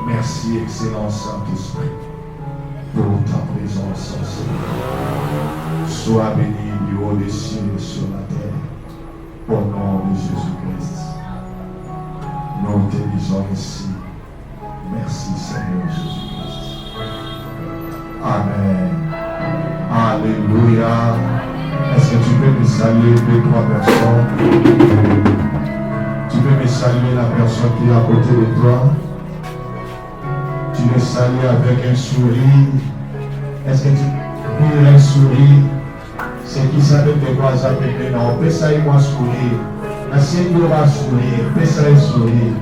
Merci, excellent Saint-Esprit, pour ta présence, Seigneur. Sois béni du haut des cieux et sur la terre, au nom de Jésus-Christ. Nous te disons ici, merci Seigneur Jésus-Christ. Amen. Alléluia. Est-ce que tu peux me saluer 2-3 personnes? Tu peux me saluer la personne qui est à côté de toi? Tu le salues avec un sourire. Est-ce que tu peux un sourire? C'est qui savait de quoi ça peut être? Non, peut ça y moi sourire. La Seigneur va sourire. Peut ça y sourire.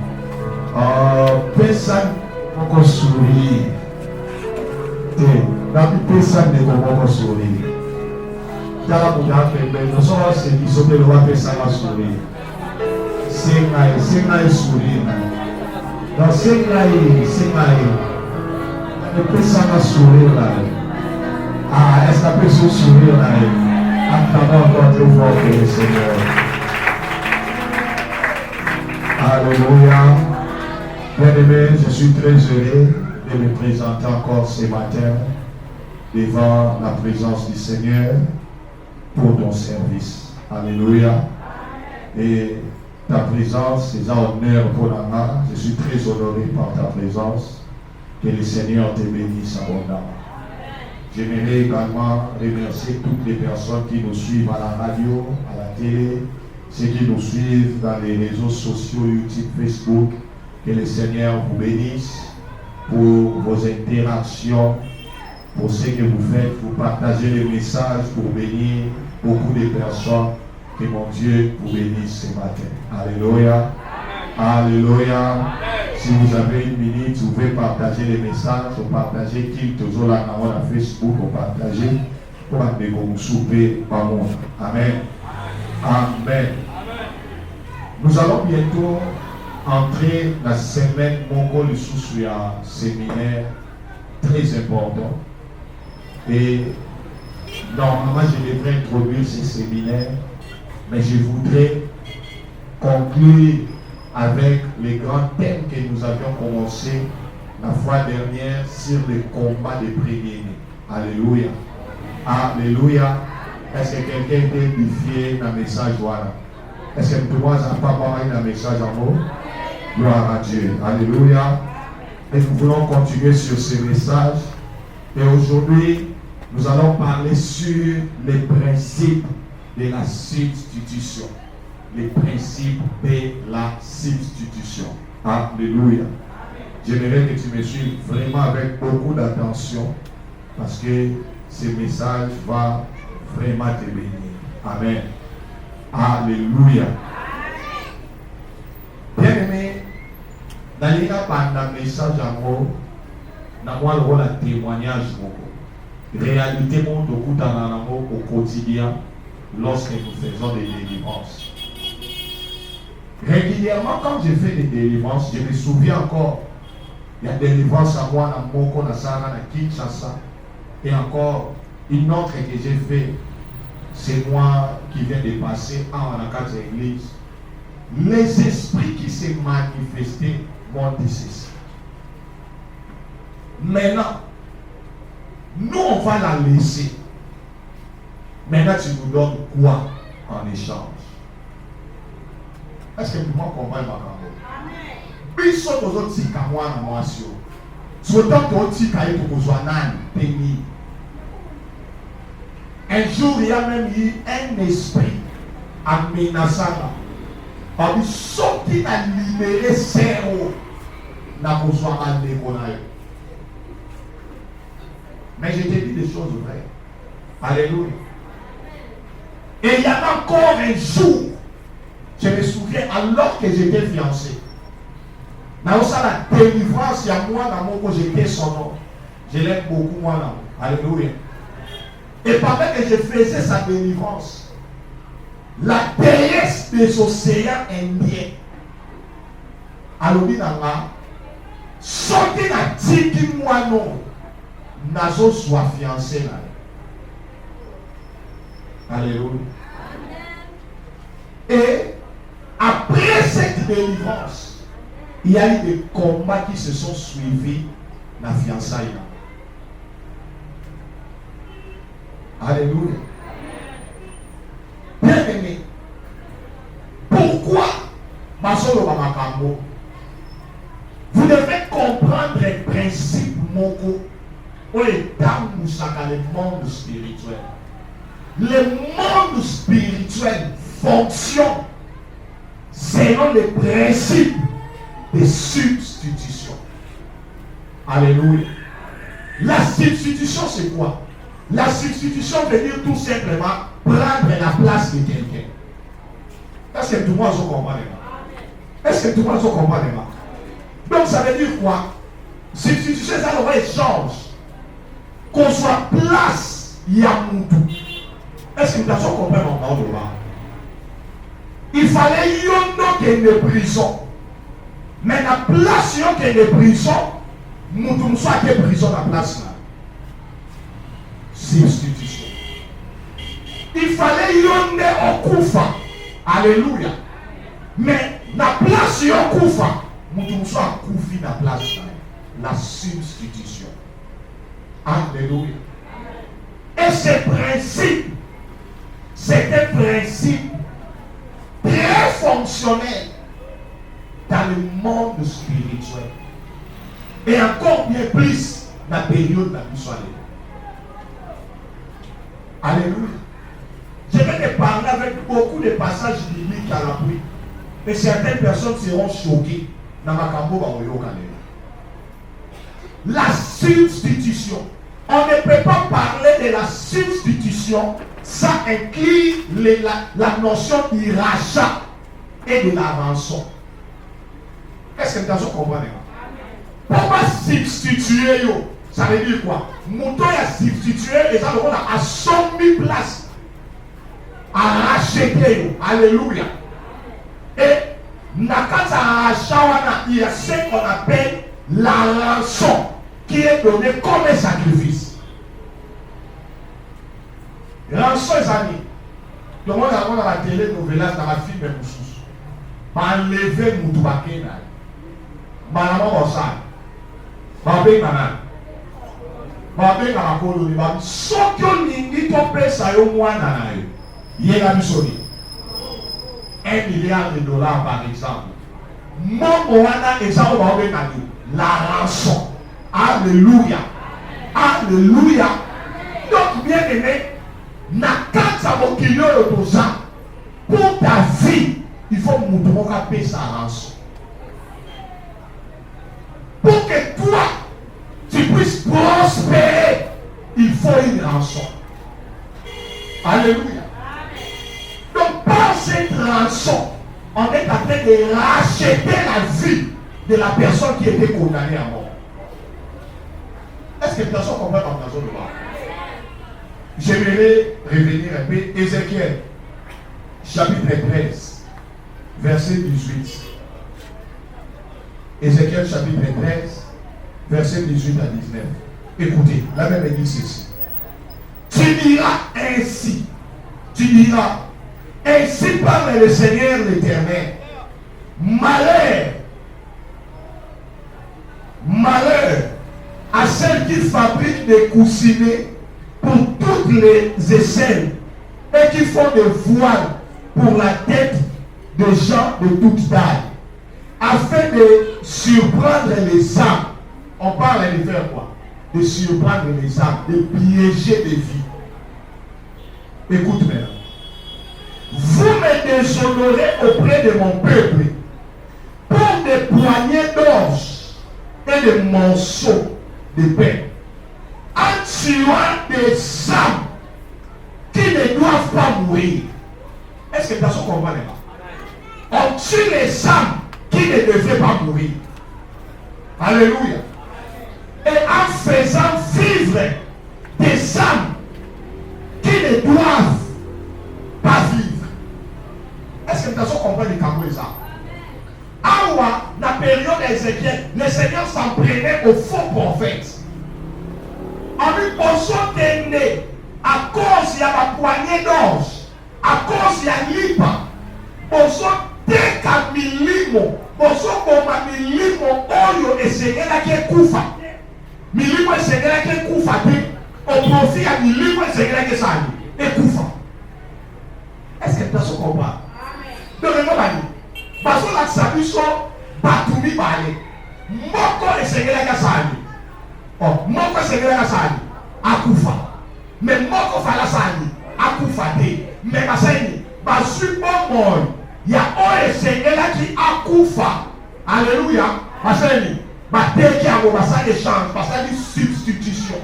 Peut ça encore sourire. Peut ça ne comment sourire. Tala kuja pembe. Nous sommes ceux qui sont de loi peut ça va sourire. C'est un sourire. Dans ces cas-là, le personne va sourire là. Ah, est-ce qu'elle peut se sourire là? Acclamons encore plus fort que le Seigneur. Alléluia. Bien-aimé, je suis très heureux de me présenter encore ce matin devant la présence du Seigneur pour ton service. Alléluia. Et ta présence, c'est un honneur pour la main. Je suis très honoré par ta présence. Que le Seigneur te bénisse abondamment. J'aimerais également remercier toutes les personnes qui nous suivent à la radio, à la télé, ceux qui nous suivent dans les réseaux sociaux, YouTube, Facebook. Que le Seigneur vous bénisse pour vos interactions, pour ce que vous faites, vous partagez les messages pour bénir beaucoup de personnes. Que mon Dieu vous bénisse ce matin. Alléluia. Alléluia. Si vous avez une minute, vous pouvez partager les messages, vous partagez qui toujours là dans Facebook, vous partagez pour que vous souper par monde. Amen. Amen. Nous allons bientôt entrer la semaine Mongol sous un séminaire très important. Et normalement, je devrais introduire ce séminaire, mais je voudrais conclure avec les grands thèmes que nous avions commencé la fois dernière sur le combat des premiers-nés. Alléluia. Alléluia. Est-ce que quelqu'un est édifié dans le message? Voilà. Est-ce que tout le monde n'a pas parlé dans le message en haut? Gloire à Dieu. Alléluia. Et nous voulons continuer sur ce message. Et aujourd'hui, nous allons parler sur les principes de la substitution. Les principes de la substitution. Alléluia. J'aimerais que tu me suives vraiment avec beaucoup d'attention parce que ce message va vraiment te bénir. Amen. Alléluia. Bien aimé, dans les cas pendant le message en haut, nous avons le témoignage. Réalité montre au quotidien lorsque nous faisons des délivrances. Régulièrement, quand je fais des délivrances, je me souviens encore, il y a des délivrances à moi, dans Moko, dans Sara, dans Kinshasa, et encore une autre que j'ai fait, c'est moi qui viens de passer en la case de l'église. Les esprits qui s'est manifestés m'ont dit ceci. Maintenant, nous on va la laisser. Maintenant, tu nous donnes quoi en échange? Est-ce que tout le monde comprend ma parole? Biso tozo tika mwana mwasi yo. Sotant to tika ye tokozwa nani peni. Un jour, il y a même eu un esprit amenaçant. Par ce qui a libéré zéro, n'a pas besoin de l'économie. Mais je te dis des choses vraies. Alléluia. Et il y a encore un jour, je me souviens, alors que j'étais fiancé, dans la délivrance, il y a moi dans mon côté, j'étais son nom. Je l'aime beaucoup, moi là. Alléluia. Et pendant que je faisais sa délivrance, la déesse des océans indiens, alobi nanga, sorti na tiki moi non, nazo soit fiancé là. Alléluia. Et après cette délivrance, il y a eu des combats qui se sont suivis dans la fiançailles. Alléluia. Bien aimé. Pourquoi vous devez comprendre les principes moko ou les dames dans le monde spirituel. Le monde spirituel fonctionne selon les principes de substitution. Alléluia. La substitution, c'est quoi? La substitution veut dire tout simplement prendre la place de quelqu'un. Est-ce que tout le monde comprend? Est-ce que tout le monde comprend? Donc ça veut dire quoi? Substitution, ça veut dire échange. Qu'on soit place, il y a Moutou. Est-ce que tu as compris mon parole? Il fallait qu'il y ait une prison. Mais la place, il y a une prison. Moutou soit qu'il y ait prison la place là. Substitution. Il fallait qu'il y ait un Koufa. Alléluia. Mais la place, il y a un Koufa. Moutou soit Koufi la place là. La substitution. Alléluia. Et ce principe, c'est un principe très fonctionnel dans le monde spirituel. Et encore bien plus dans la période de la vie. Alléluia. Je vais te parler avec beaucoup de passages bibliques à l'appui. Et certaines personnes seront choquées dans ma cambo. La substitution. On ne peut pas parler de la substitution sans inclure la notion du rachat et de la rançon. Est-ce que tu as compris? Pourquoi substituer? Ça veut dire quoi? Mouton a substitué et ça veut dire à 100 000 places. À racheter. Alléluia. Et il y a ce qu'on appelle la rançon qui est donnée comme un sacrifice. Rançon, les amis. Tout le monde a dans la télé, nouvelle, dans la film, enlever Moutoubaké. Maman Ossal. Babé Manan. Babé Namakolo. Sokyo Ningi Tope Sayo Mwana. Yéga Bissoni. $1 milliard par exemple. Mon Moana exemple Babé Nani. La rançon. Alléluia. Alléluia. Donc bien aimé, Nakata Mokilio Yotosa. Pour ta vie, il faut Moutoumoka payer sa rançon. Pour que toi, tu puisses prospérer, il faut une rançon. Alléluia. Donc, par cette rançon, on est en train de racheter la vie de la personne qui était condamnée à mort. Est-ce que les personnes comprennent la raison de voir? J'aimerais revenir un peu. Ézéchiel, chapitre 13, verset 18. Ézéchiel chapitre 13, verset 18 à 19. Écoutez, la même dit ceci. Tu diras, ainsi parle le Seigneur l'Éternel. Malheur à celles qui fabriquent des coussinets pour toutes les aisselles et qui font des voiles pour la tête des gens de toute taille, afin de surprendre les âmes. On parle de faire quoi? De surprendre les âmes, de piéger des vies. Écoute maintenant. Vous me déshonorez auprès de mon peuple pour des poignées d'orge et des morceaux de pain, en tuant des âmes qui ne doivent pas mourir. Est-ce que tu as son combat là? On tue les âmes qui ne devraient pas mourir. Alléluia. Et en faisant vivre des âmes qui ne doivent pas vivre. Est-ce que tu as son combat de Kamouéza? Awa, la période d'Ézéchiel, le Seigneur s'en prenait aux faux prophètes. En lui posant des nez, à cause il y a la poignée d'orge, à cause il y a lipa, posant des camilimo, posant comme milimo, oyo et Seigneur qui est koufa. Milimo et Seigneur qui est koufa, au profit à milimo et Seigneur qui est sali, et koufa. Est-ce que tu as ce combat? Donnez-moi la vie. Parce que la sabiso, batumi bale. Moko et Seigneur qui est sali. Oh, moko et Seigneur qui est sali. Akufa. Mais moko fala sali. Akufa de. Mais baseni. Basu bon mort. Il y a un Seigneur qui akufa. Alléluia. Baseni. Bate qui a un échange. Parce qu'il y a une substitution.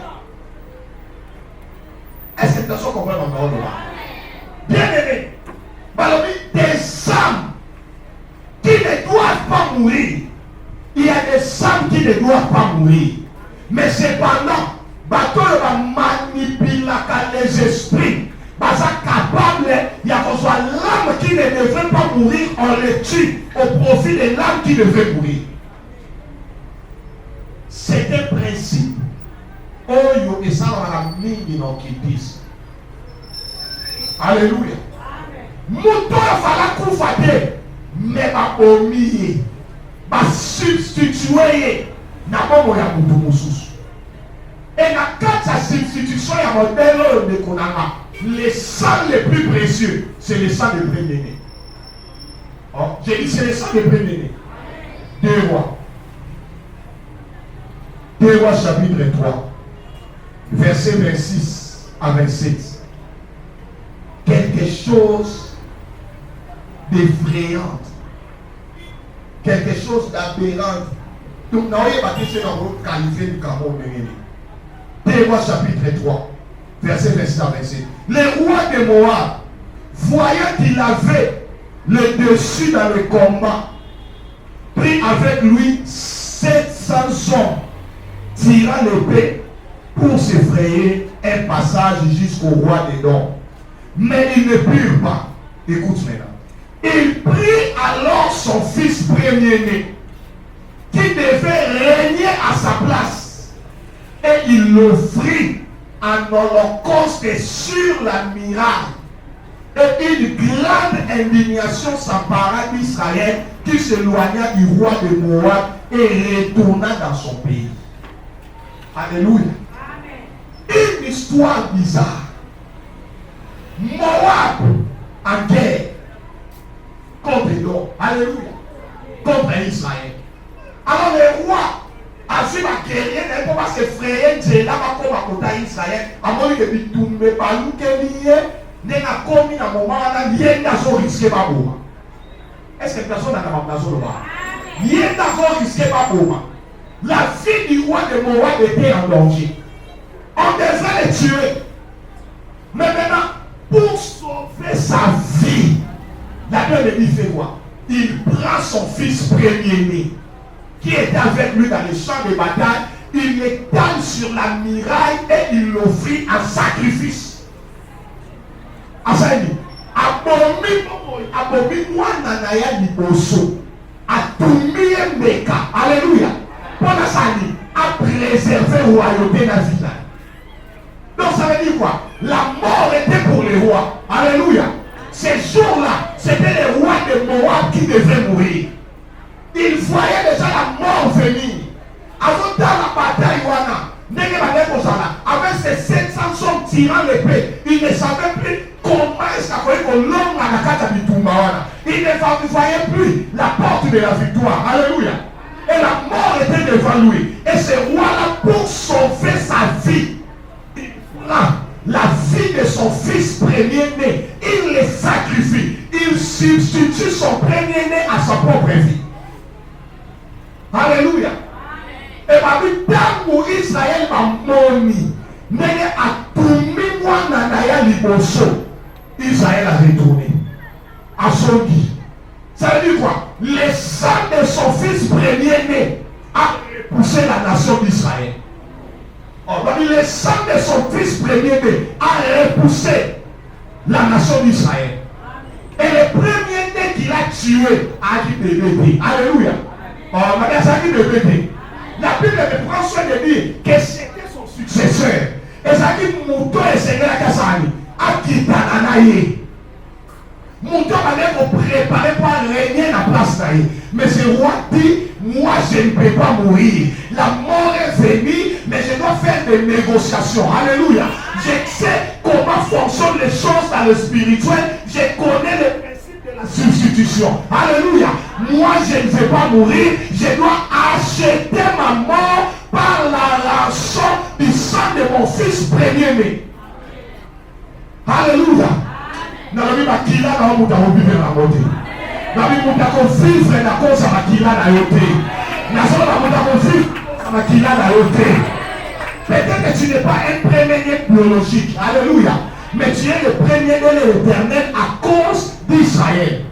Est-ce que tu as ce combat dans le monde? Bien aimé. Balobi, des âmes qui ne doivent pas mourir. Il y a des âmes qui ne doivent pas mourir. Mais cependant, bateau va manipuler les esprits. Parce capable, il y a qu'on soit l'âme qui ne devrait pas mourir, on le tue au profit de l'âme qui devrait mourir. C'est un principe. Oyo et ça on a mis dans qui disent. Alléluia. Mouton fala koufate, mais va omier, va substituer na bomo ya moutou moussous. Et na quand sa substitution ya modèle de konanga, les sangs les plus précieux, c'est les sangs de premier-né. Oh, j'ai dit c'est les sangs de premier-né. 2 Rois. 2 Rois chapitre 3, verset 26 à 27. Quelque chose d'effrayante, quelque chose d'aberrant. Donc, nous avons bâti dans votre qualifié du Cameroun. 2 Rois chapitre 3, verset 26 à 27. Le roi de Moab, voyant qu'il avait le dessus dans le combat, prit avec lui 700 hommes, tirant l'épée pour s'effrayer un passage jusqu'au roi des Dons. Mais ils ne purent pas. Écoute maintenant. Il prit alors son fils premier-né, qui devait régner à sa place, et il l'offrit en holocauste sur la muraille. Et une grande indignation s'empara d'Israël, qui s'éloigna du roi de Moab et retourna dans son pays. Alléluia. Une histoire bizarre. Moab en guerre contre l'homme. Alléluia. Contre Israël. Alors le roi a vu ma guerrière, elle ne peut pas s'effrayer, Dieu là va comme à côté d'Israël. À mon avis, il tombe par nous qu'elle lié, n'est pas commis dans mon moment là, il y a un risque pas pour. Est-ce que personne n'a pas besoin de voir? Il y a un risque pas pour. La fille du roi de Moab était en danger. On devait le tuer. Mais maintenant, pour sauver sa vie, la Bible lui fait quoi? Il prend son fils premier-né, qui était avec lui dans les champs de bataille, il l'étale sur la muraille et il l'offrit en sacrifice. Asani, abomi mwana na ya liboso, atumie meka, alléluia, pour Asani, a préservé la royauté dans la ville. Donc ça veut dire quoi? La mort était pour les rois. Alléluia. Ces jours-là, c'était les rois de Moab qui devaient mourir. Ils voyaient déjà la mort venir. Avant dans la bataille, avec ces 700 hommes tirant l'épée, ils ne savaient plus comment est-ce qu'on l'homme à la carte du Tumbawana? Il ne voyait plus la porte de la victoire. Alléluia. Et la mort était devant lui. Et ce roi-là, pour sauver sa vie, il prend la vie de son fils premier-né. Il le sacrifie. Il substitue son premier-né à sa propre vie. Alléluia. Et ma vie, tant où Israël m'a moni, mais a tourné moi nanaya liboso. Israël a retourné à son vie. Ça veut dire quoi? Le sang de son fils premier-né a repoussé la nation d'Israël. Le sang de son fils premier-né a repoussé la nation d'Israël. Et le premier-né qu'il a tué a dit bébé. Alléluia. Ça dit bébé. La Bible me prend soin de dire que c'était son successeur. Et ça dit Mouto et Seigneur Kassani a quitté Nanaye. Mouto va préparer pour régner la place d'Aïe. Mais ce roi dit, moi je ne peux pas mourir. La mort est venue, mais je dois faire des négociations. Alléluia. Je sais comment fonctionnent les choses dans le spirituel. Je connais le principe de la substitution. Alléluia. Moi je ne vais pas mourir. Je dois acheter ma mort par la rançon du sang de mon fils premier-né. Alléluia. Na la biba kila na muta vivre na mote. Na biba muta ko vivre na kosa makila na yote. Na so na muta ko vivre na makila na yote. Peut-être que tu n'es pas un premier-né biologique. Alléluia. Mais tu es le premier-né de l'Éternel à cause d'Israël.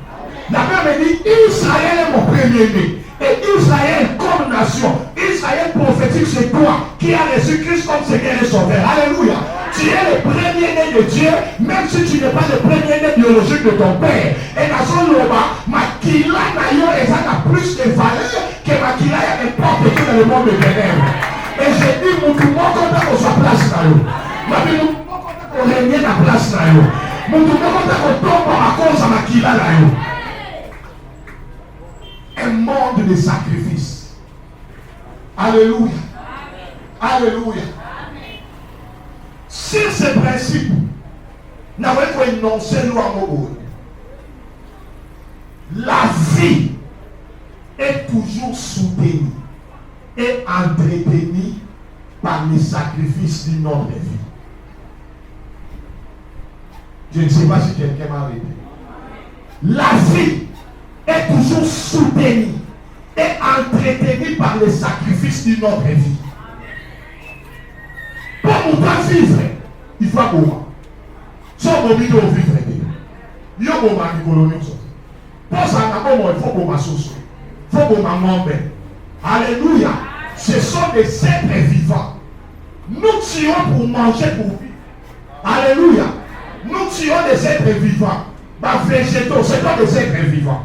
La Bible dit Israël est mon premier-né. Et Israël comme nation, Israël prophétique, c'est toi qui as reçu Christ comme Seigneur et Sauveur. Alléluia. Tu es le premier-né de Dieu, même si tu n'es pas le premier-né biologique de ton père. Et dans son loma, Makila Nayo est plus de valeur que Makila est n'importe qui dans le monde de ténèbres. Et j'ai dit, mon tout le monde content qu'on soit place dans l'eau. Ma vie, mon tout le monde content qu'on règne la place dans l'eau. Mon tout le monde content qu'on tombe à cause de Makila Nayo. Un monde de sacrifice. Alléluia. Alléluia. Sur ces principes, nous avons énoncé la vie est toujours soutenue et entretenue par les sacrifices de notre vie. Je ne sais pas si quelqu'un m'a répété. La vie est toujours soutenue et entretenue par les sacrifices de notre vie. Pour pouvoir vivre, il faut un moment. Sans moment, il faut vivre. Il y a un moment qui est colonie. Pour ça, il faut qu'on m'associe. Il faut qu'on m'amende. Alléluia. Ce sont des êtres vivants. Nous tuons pour manger, pour vivre. Alléluia. Nous tuons des êtres vivants. Les végétaux, ce sont des êtres vivants.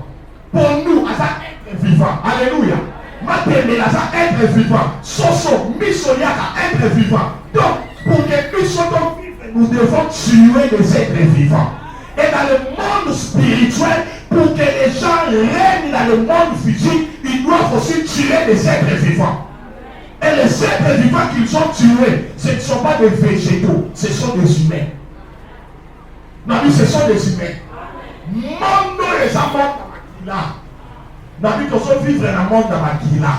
Pour nous, ça être vivant. Alléluia. Matemela, ça être vivant. Soso, misoliaka, être vivant. Donc, pour que nous soyons vivants, nous devons tuer des êtres vivants. Et dans le monde spirituel, pour que les gens règnent dans le monde physique, ils doivent aussi tuer des êtres vivants. Et les êtres vivants qu'ils ont tués, ce ne sont pas des végétaux, ce sont des humains. Non, mais ce sont des humains. Monde les amants dans la vie qu'on soit vivre dans le monde de Makila.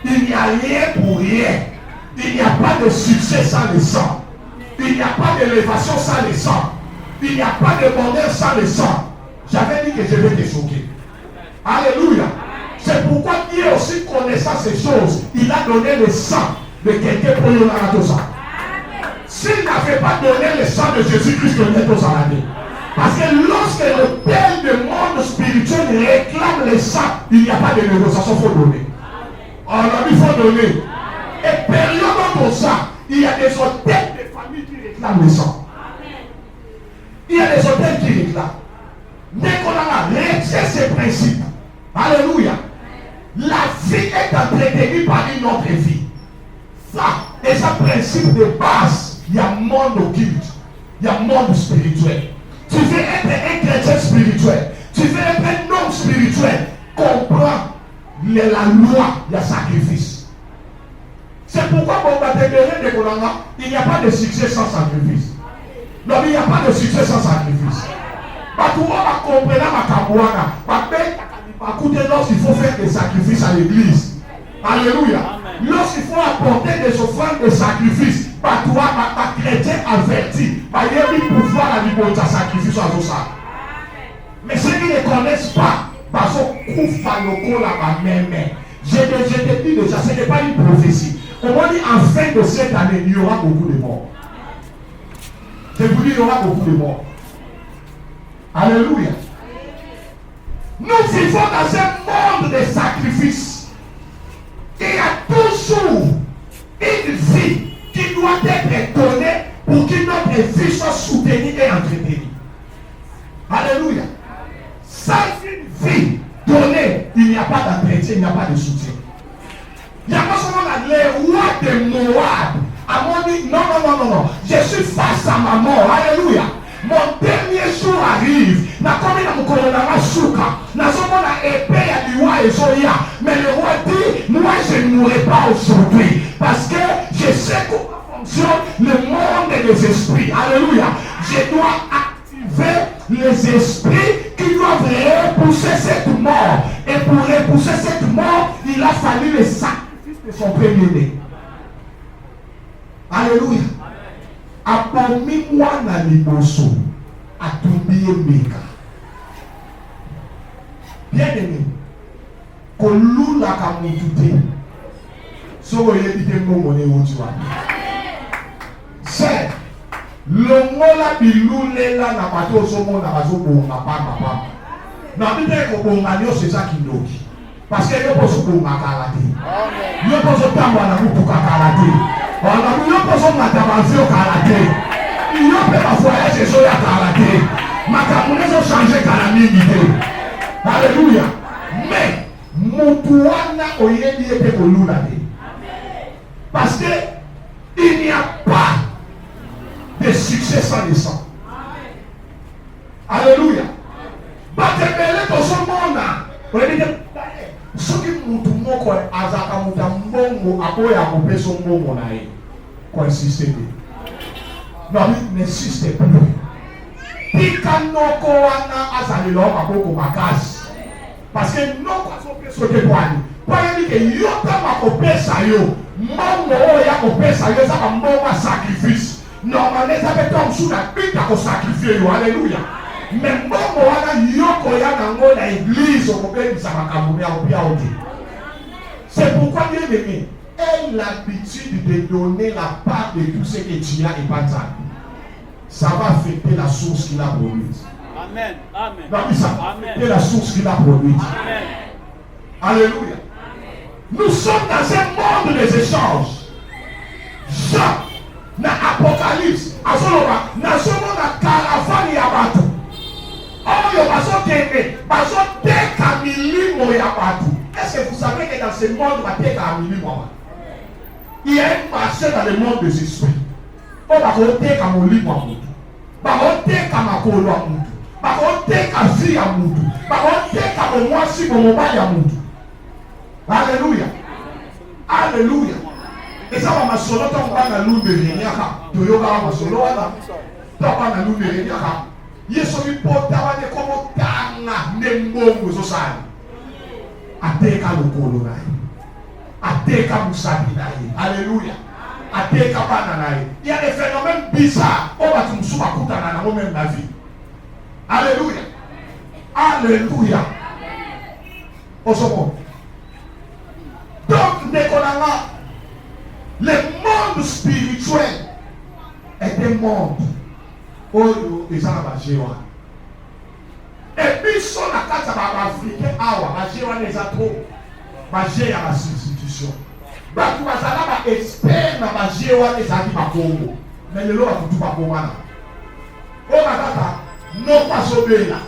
Il n'y a rien pour rien. Il n'y a pas de succès sans le sang. Il n'y a pas d'élévation sans le sang. Il n'y a pas de bonheur sans le sang. J'avais dit que je vais te choquer. Alléluia. C'est pourquoi Dieu aussi connaissant ces choses, il a donné le sang de quelqu'un pour nous dans tout ça. S'il n'avait pas donné le sang de Jésus-Christ, on est tous à l'année. Parce que lorsque le Père du monde spirituel réclame le sang, il n'y a pas de négociation, il faut donner. On a dit il faut donner. Et période comme ça, il y a des hôtels de famille qui réclament le sang. Il y a des hôtels qui réclament. Dès qu'on a réussi ces principes, alléluia, la vie est entretenue par une autre vie. Ça, et ça principe de base, il y a un monde occulte, il y a un monde spirituel. Tu veux être un chrétien spirituel, tu veux être un homme spirituel, comprends la loi, il y a sacrifice. C'est pourquoi il n'y a pas de succès sans sacrifice. Non, il n'y a pas de succès sans sacrifice. Tout le monde va comprendre lorsqu'il faut faire des sacrifices à l'église. Alléluia. Lorsqu'il faut apporter des offrandes de sacrifice, toi, chrétien averti, il y a un pouvoir à l'importer de sacrifice à tout ça. Mais ceux qui ne connaissent pas, je te dis déjà, ce n'est pas une prophétie. On dit en fin de cette année, il y aura beaucoup de morts. Je vous dis, il y aura beaucoup de morts. Alléluia. Nous vivons dans un monde de sacrifices. Il y a toujours une vie qui doit être donnée pour que notre vie soit soutenue et entretenue. Alléluia. Sans une vie donnée, il n'y a pas d'entretien, il n'y a pas de soutien. Il y a pas seulement les rois de Moab. À mon dit, non. Je suis face à ma mort. Alléluia. Mon dernier jour arrive. Mais le roi dit, moi je ne mourrai pas aujourd'hui. Parce que je sais comment fonctionne le monde des esprits. Alléluia. Je dois activer les esprits qui doivent repousser cette mort. Et pour repousser cette mort, il a fallu le sacrifice de son premier-né. Alléluia. Abomi-moi na liboso. Atumbie meka. Bien aimé. Kolula kamutute. So ye dite ngomone otiwa. C'est le mola bilulela na bato somo na bazo bonga papa. Na bite ko bonga nyo c'est ça qui ndoki. Parce que yo poso bonga kalate. Yo poso tamba na mutuka kalate. On yo poso matabanzio kalate. Il y a pas voyage sur la karaté. Ma camouflage a changé calamité. Alléluia. Mais Moutouana oyedi était au loulade. Parce que il n'y a pas de succès sans le sang. Alléluia. Batebele to son monde. Oyedi ce qui Moutoumou ko azaka mutambo akoya ko peso mbongo na ye. Ko insister. Non, il n'insiste plus. Pikanoko wana azalelo maboko makasi. Parce que non kwa sote kwani. Kwa yeli ke yota makopesa yo. Mbongo oya kopesa yo za mbongo sacrifice. Normalement ça peut tomber sous la pita ko sacrifier yo. Alléluia. Mais mbongo wana yoko ya nango na église au kopeli sa makambo ya opia oti. C'est pourquoi bien aimé, aie l'habitude de donner la part de tout ce que tu as et pas ça. Ça va affecter la source qu'il a produite. Amen. Amen. Non, mais ça va affecter la source qu'il a produite. Amen. Alléluia. Nous sommes dans un monde des échanges. Jean, dans l'Apocalypse, dans ce monde, la caravane Yabatou. Oh, il est-ce que vous savez que dans ce monde, il y a un marché dans le monde des esprits. On va voter comme on lit à Moudou. On va voter comme un colo à Moudou. On va voter comme vie à Moudou. On va voter comme moi si mon mobile à Moudou. Alléluia. Alléluia. Et ça va m'assurer qu'on va dans l'une de l'Ignaka. Tu vas m'assurer qu'on va dans l'une de l'Ignaka. Yesu portava de como tanga nembongo sosani. Ateka lokolo naye. Ateka musabi naye. Alléluia. Ateka bana naye. Il y a des phénomènes bizarres. On va tout souba kutana na même la vie. Alléluia. Alléluia. Osomo. Donc décollant le monde spirituel est un monde. Oyo ezala bajewa. Et puis son la carte à l'Afrique, awa bajewa les atro, bajeya la substitution. Batu bazala ba expert na bajewa les ati ba Congo. Mais le loi tout pas Congo na. O batata non pas sobela.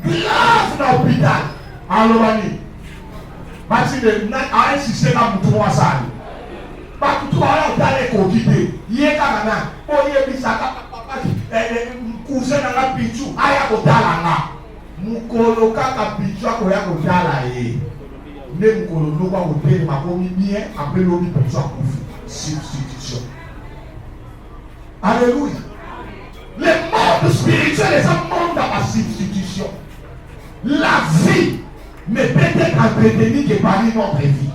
Grave na hôpital. Alobani. Bati de na a insisté na mutu wa sali. Batu tu ala dale ko kite. Yeka na o ye bisaka cousin na la pichu aya kotala nga mukolo kaka pichu akoya kotala ye ne mukolo ndoko akotele makomi bien après lobi pichu akufi substitution. Alléluia. Le monde spirituel est un monde à la substitution. La vie ne peut être entretenue que par une autre vie.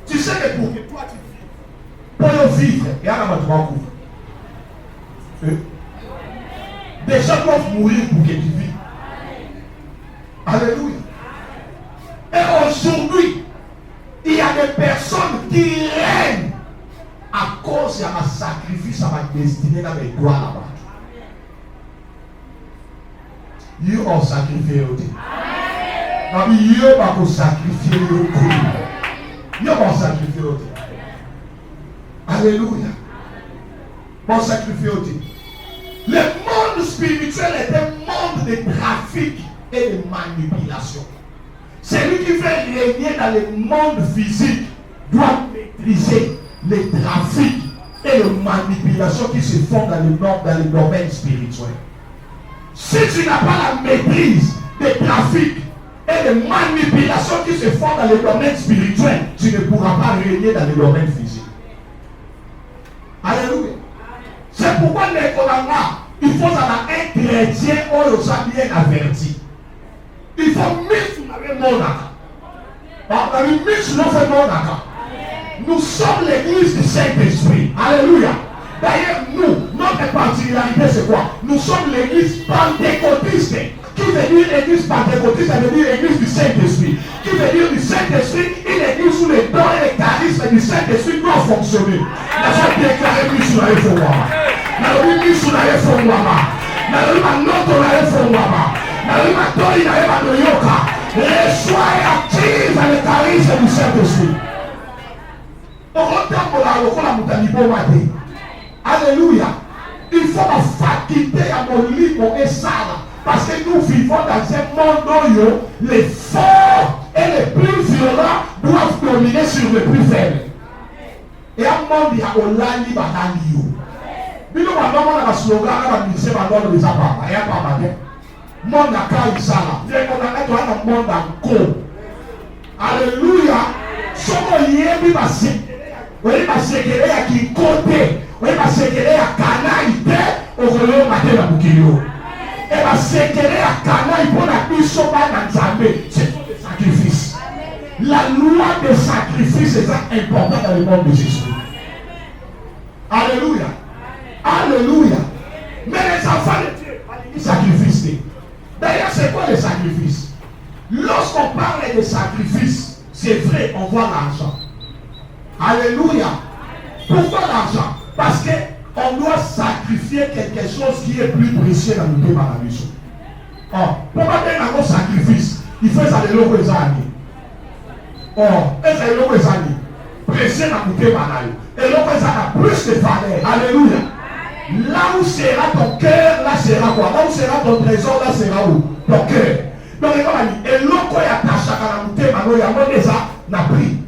Tu sais que pour que toi tu vives, pour vivre, il y a un trois coups. Des gens doivent mourir pour que tu vives. Alléluia. Et aujourd'hui, il y a des personnes qui règnent à cause de ma sacrifice à ma destinée dans mes doigts là-bas. You ont sacrifié au début. Non, mais you ont sacrifié au début. You ont sacrifié au début. Alléluia. Bon sacrifié au début. Le monde spirituel est un monde de trafic et de manipulation. Celui qui veut régner dans le monde physique doit maîtriser les trafics et les manipulations qui se font dans le domaine spirituel. Si tu n'as pas la maîtrise des trafics et des manipulations qui se font dans le domaine spirituel, tu ne pourras pas régner dans le domaine physique. Alléluia. C'est pourquoi il faut avoir un chrétien ou ça bien averti. Il faut mettre sur la monaka. Nous sommes l'église du Saint-Esprit. Alléluia. D'ailleurs, nous, notre particularité, c'est quoi? Nous sommes l'église pentecôtiste. Qui veut dire l'église pentecôtiste? Ça veut dire l'église du Saint-Esprit. Qui veut dire du Saint-Esprit? Une église où les dons et les charismes du Saint-Esprit doivent fonctionner. La fois déclarée mise sur la réforme. La mise sur la réforme. La notre la réforme. La tori la réforme de Yoka. Soyez actifs dans le charisme du Saint-Esprit. Alléluia. Il faut la faculté à mon livre et ça. Parce que nous vivons dans un monde où les forts et les plus violents doivent dominer sur les plus faibles. Et un monde qui a Olani Batalio. Nous avons un slogan à ministère de les appareils. Il n'y a pas de monde à Kaïsala. Il y a un monde à Ko. Alléluia. Ce qu'on y est, oui, parce que il y a qui côté, oui, parce que il y a canalité au royaume de la Bukio. Et parce que il y a canalité pour la mission dans Zambé, c'est des sacrifices. La loi des sacrifices est importante dans le monde de Jésus. Alléluia. Alléluia. Mais les enfants de Dieu, ils sacrifient. D'ailleurs, c'est quoi les sacrifices? Lorsqu'on parle de sacrifices, c'est vrai, on voit l'argent. Alléluia. Pourquoi l'argent? Parce qu'on doit sacrifier quelque chose qui est plus précieux dans le débat de la mission. Pourquoi faire un sacrifice? Il faut ça de l'eau les années. Et ça de l'eau les années. Précieux dans le débat de la mission. Et l'eau a plus de valeur. Alléluia. Là où sera ton cœur, là sera quoi? Là où sera ton trésor, là sera où? Ton cœur. Donc, et l'eau qui est attaché à la débat de la mission, n'a pris.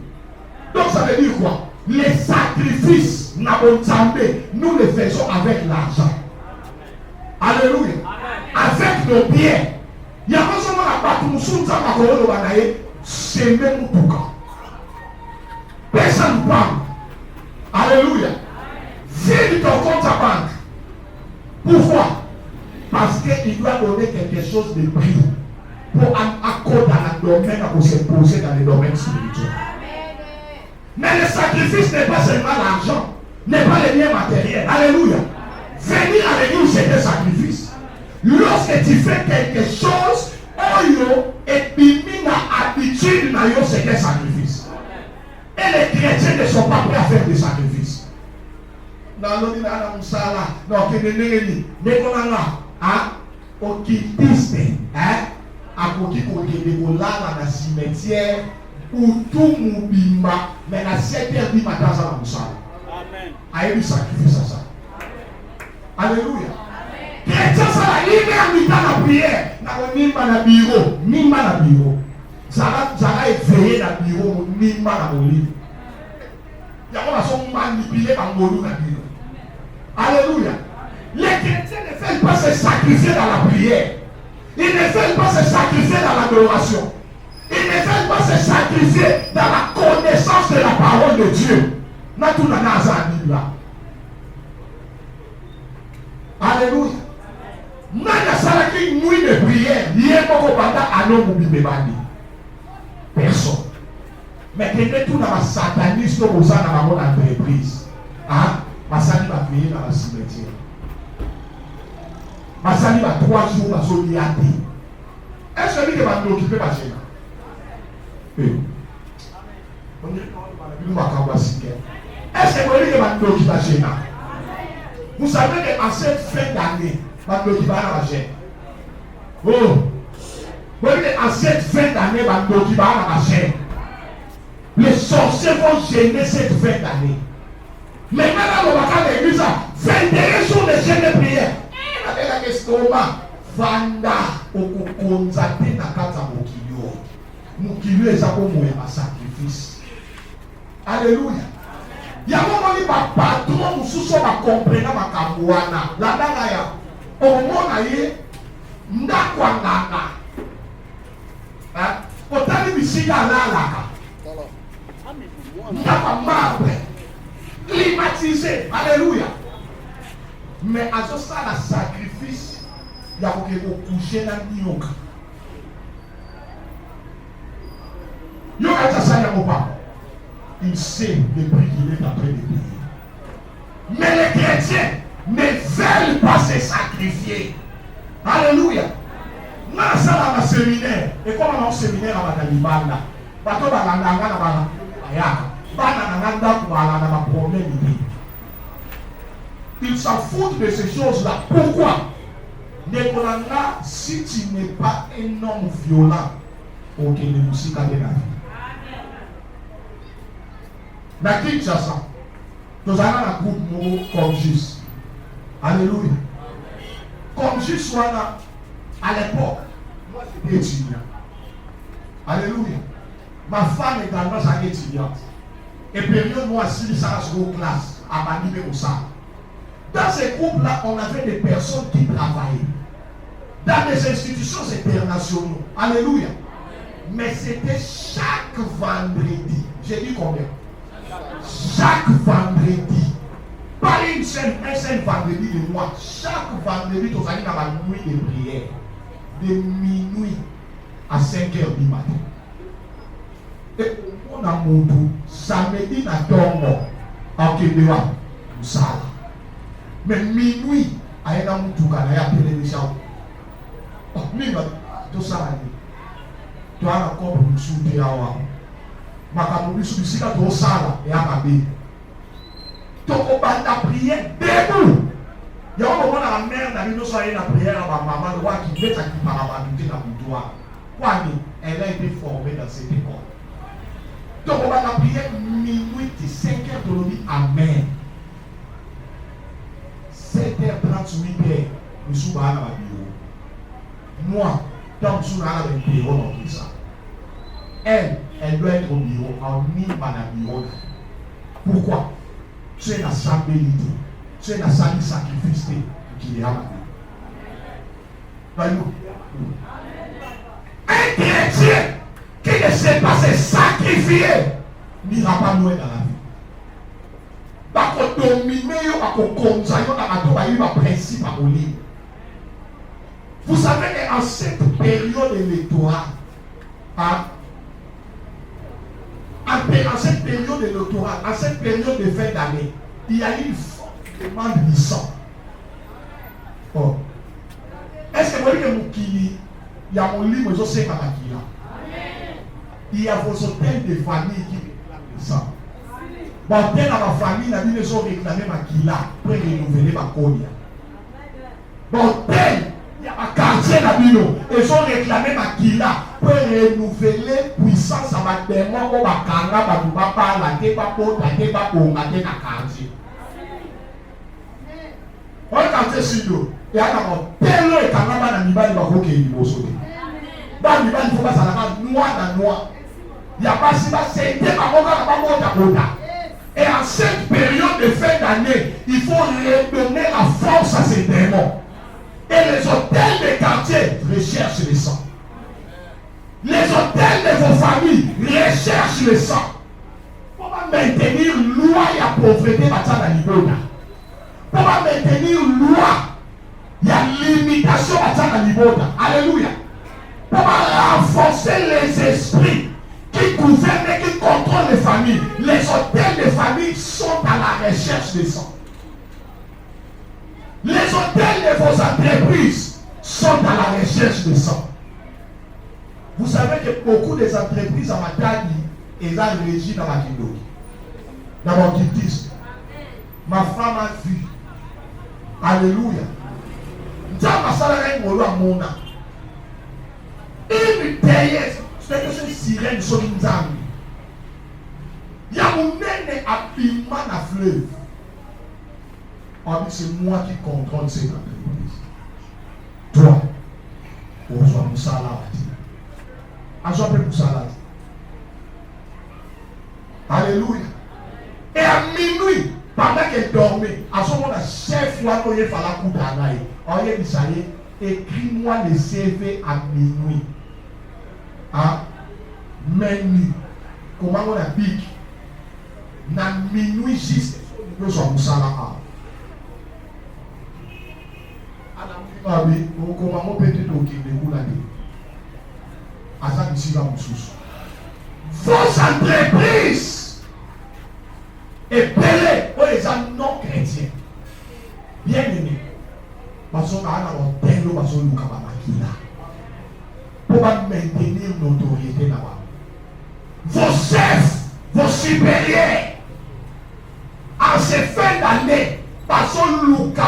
Donc ça veut dire quoi? Les sacrifices, nous les faisons avec l'argent. Alléluia. Avec nos biens. Il y a pas seulement la bâtiment, c'est même tout cas. Personne ne parle. Alléluia. Vide ton compte à banque. Pourquoi? Parce qu'il doit donner quelque chose de prix pour accorder dans le domaine pour se poser dans le domaine spirituel. Mais le sacrifice n'est pas seulement l'argent, n'est pas les biens matériels. Alléluia. Venir à l'église, c'est un sacrifice. Lorsque tu fais quelque chose, et bimina habitude, c'est un sacrifice. Et les chrétiens ne sont pas prêts à faire des sacrifices. Non, occultiste, à côté de la cimetière. Ou tout moubima, mais la 7e dit matin ça va nous Amen. Aïe, sacrifice à ça. Alléluia. Chrétien, ça va y aller à la prière. Ni pas dans bureau, ni pas dans bureau. Ça va éveiller dans le bureau, ni pas dans mon livre. Il y a pas façon manipuler par mon livre dans le bureau. Alléluia. Les chrétiens ne veulent pas se sacrifier dans la prière. Ils ne veulent pas se sacrifier dans l'adoration. Ils ne veulent pas se sacrifier dans la connaissance de la parole de Dieu. Alléluia. Nana salaki nuit de prière. Hier, beaucoup pendant anon moubibebani. Personne. Mais que tout dans la sataniste au sein de mon entreprise. Ah, ma sali va payer dans la cimetière. Ma sali va 3 jours dans son liaté. Est-ce que lui va nous occuper ma chaîne? Oui. On dit nous va cavoir. Est-ce que lui va nous occuper ma chaîne? Vous savez qu'en cette fin d'année, va nous occuper ma chaîne. Oh, vous savez qu'en cette fin d'année, va nous occuper ma chaîne. Les sorciers vont gêner cette fin d'année. Mais maintenant, on va faire l'église, 21 jours de chaîne de prière. Avec la question, Vanda, Okokonzate, Nakata Mokilio. Mokilio est un sacrifice. Alléluia. Il y a un moment où ma patron, nous sommes comprenant ma kabouana. La dagaya, au moment où Ndakwangana. Autant de bisida là. Marbre, climatisé, alléluia. Mais à ce stade, le sacrifice, il y a beaucoup de coucher dans le yoga. Yoga, ça y a pas. Il sait le prix qu'il est en train de payer. Mais les chrétiens ne veulent pas se sacrifier. Alléluia. Dans le séminaire, et comme on a un séminaire à la Libanda, bateau dans la ils s'en foutent de ces choses-là. Pourquoi? Si tu n'es pas un homme violent, ok, ne nous si de la vie. La Kinshasa, nous avons un groupe comme juste. Alléluia. Comme juste, à l'époque, moi j'étais étudiant. Alléluia. Ma femme est également sa étudiante. Et période moi aussi, ça reste aux classes, à Manibé au Sam. Dans ces groupes-là, on avait des personnes qui travaillaient dans des institutions internationales. Alléluia. Mais c'était chaque vendredi. J'ai dit combien? Chaque vendredi. Pas un seul vendredi de mois. Chaque vendredi, tu allais dans la nuit de prière. De minuit à 5h du matin. Et on a mon samedi na tombo en Kédéwa, Moussala. Mais minuit, à un homme tout cas, il y a appelé les gens. Oh, mais tout ça, tu as encore une soupe à avoir. Ma camoufle sous ici, tu as ça et à Babé. Tu as la prière debout. Il y a un moment dans la mère, dans une soirée, la prière à ma maman, qui met sa qui par la habitude dans le doigt. Elle a été formée dans cette école. Donc on va la prière minuit et 5h de l'nuit. Amen. 7h30, 8h, nous sommes à la bureau. Moi, tant que je suis à la bureau, on dit ça. Elle doit être au bureau, en mis à la bureau. Pourquoi? Tu es la stabilité. Tu es la salle sacrifice qui est à la bureau. Un chrétien qui ne sait pas se sacrifier n'ira pas loin dans la vie. Parce que dominer, principe à Olive. Vous savez qu'en cette période électorale, en cette période électorale, en cette période de fin d'année, il y a une forte demande de sang. Oh. Est-ce que vous voyez que Moukili, il y a mon livre, je sais pas qui là. Il y a vos hôtels de famille qui réclament le sang. Bon, tel dans ma famille, la vie, ils ont réclamé ma Kila pour renouveler ma Konya. Bon, tel, il y a ma quartier la vie, ils ont réclamé ma Kila pour renouveler puissance à ma démon, pour ma Kanga, ma Baba, la Képa, pour la Képa, pour ma Képa, quartier. On est quartier sur nous. Et à la tel et Kanga, na Niba, il va faut qu'il y ait du sauté. Dans Niba, il faut pas ça la noix dans noix. Il n'y a pas si bas, c'est un peu. Et en cette période de fin d'année, il faut redonner la force à ces démons. Et les hôtels des quartiers recherchent le sang. Les hôtels de vos familles recherchent le sang. Pour maintenir loi et la pauvreté dans la Libona. Pour maintenir loi Il y a limitation à ça dans l'ibota. Alléluia. Pour renforcer les esprits qui gouvernent et qui contrôlent les familles. Les hôtels de famille sont à la recherche de sang. Les hôtels de vos entreprises sont à la recherche de sang. Vous savez que beaucoup des entreprises à Matadi, elles ont régi dans ma kindo. Dans mon guidisme. Ma femme a vu. Alléluia. Une déesse, c'est que c'est une sirène sur une dame. Il y a mon nez à piment à fleuve. On dit c'est moi qui contrôle cette entreprise. Toi, on soit Moussala. Ajoupe Moussala. Alléluia. Et à minuit, pendant qu'elle dormait, à ce moment-là, chef, il fallait couper. On y dit, écris-moi le CV à minuit. À minuit. Comment on a dit? Na minuit juste, nous sommes Moussala. Comment on peut être au Québec? À ça, ici, là, vos entreprises épelées pour les hommes non chrétiens. Bien aimé. Parce qu'on a un hôtel, parce qu'on a un là. Pour maintenir l'autorité là-bas. Vos chefs, vos supérieurs, en ces fins d'année, parce qu'on a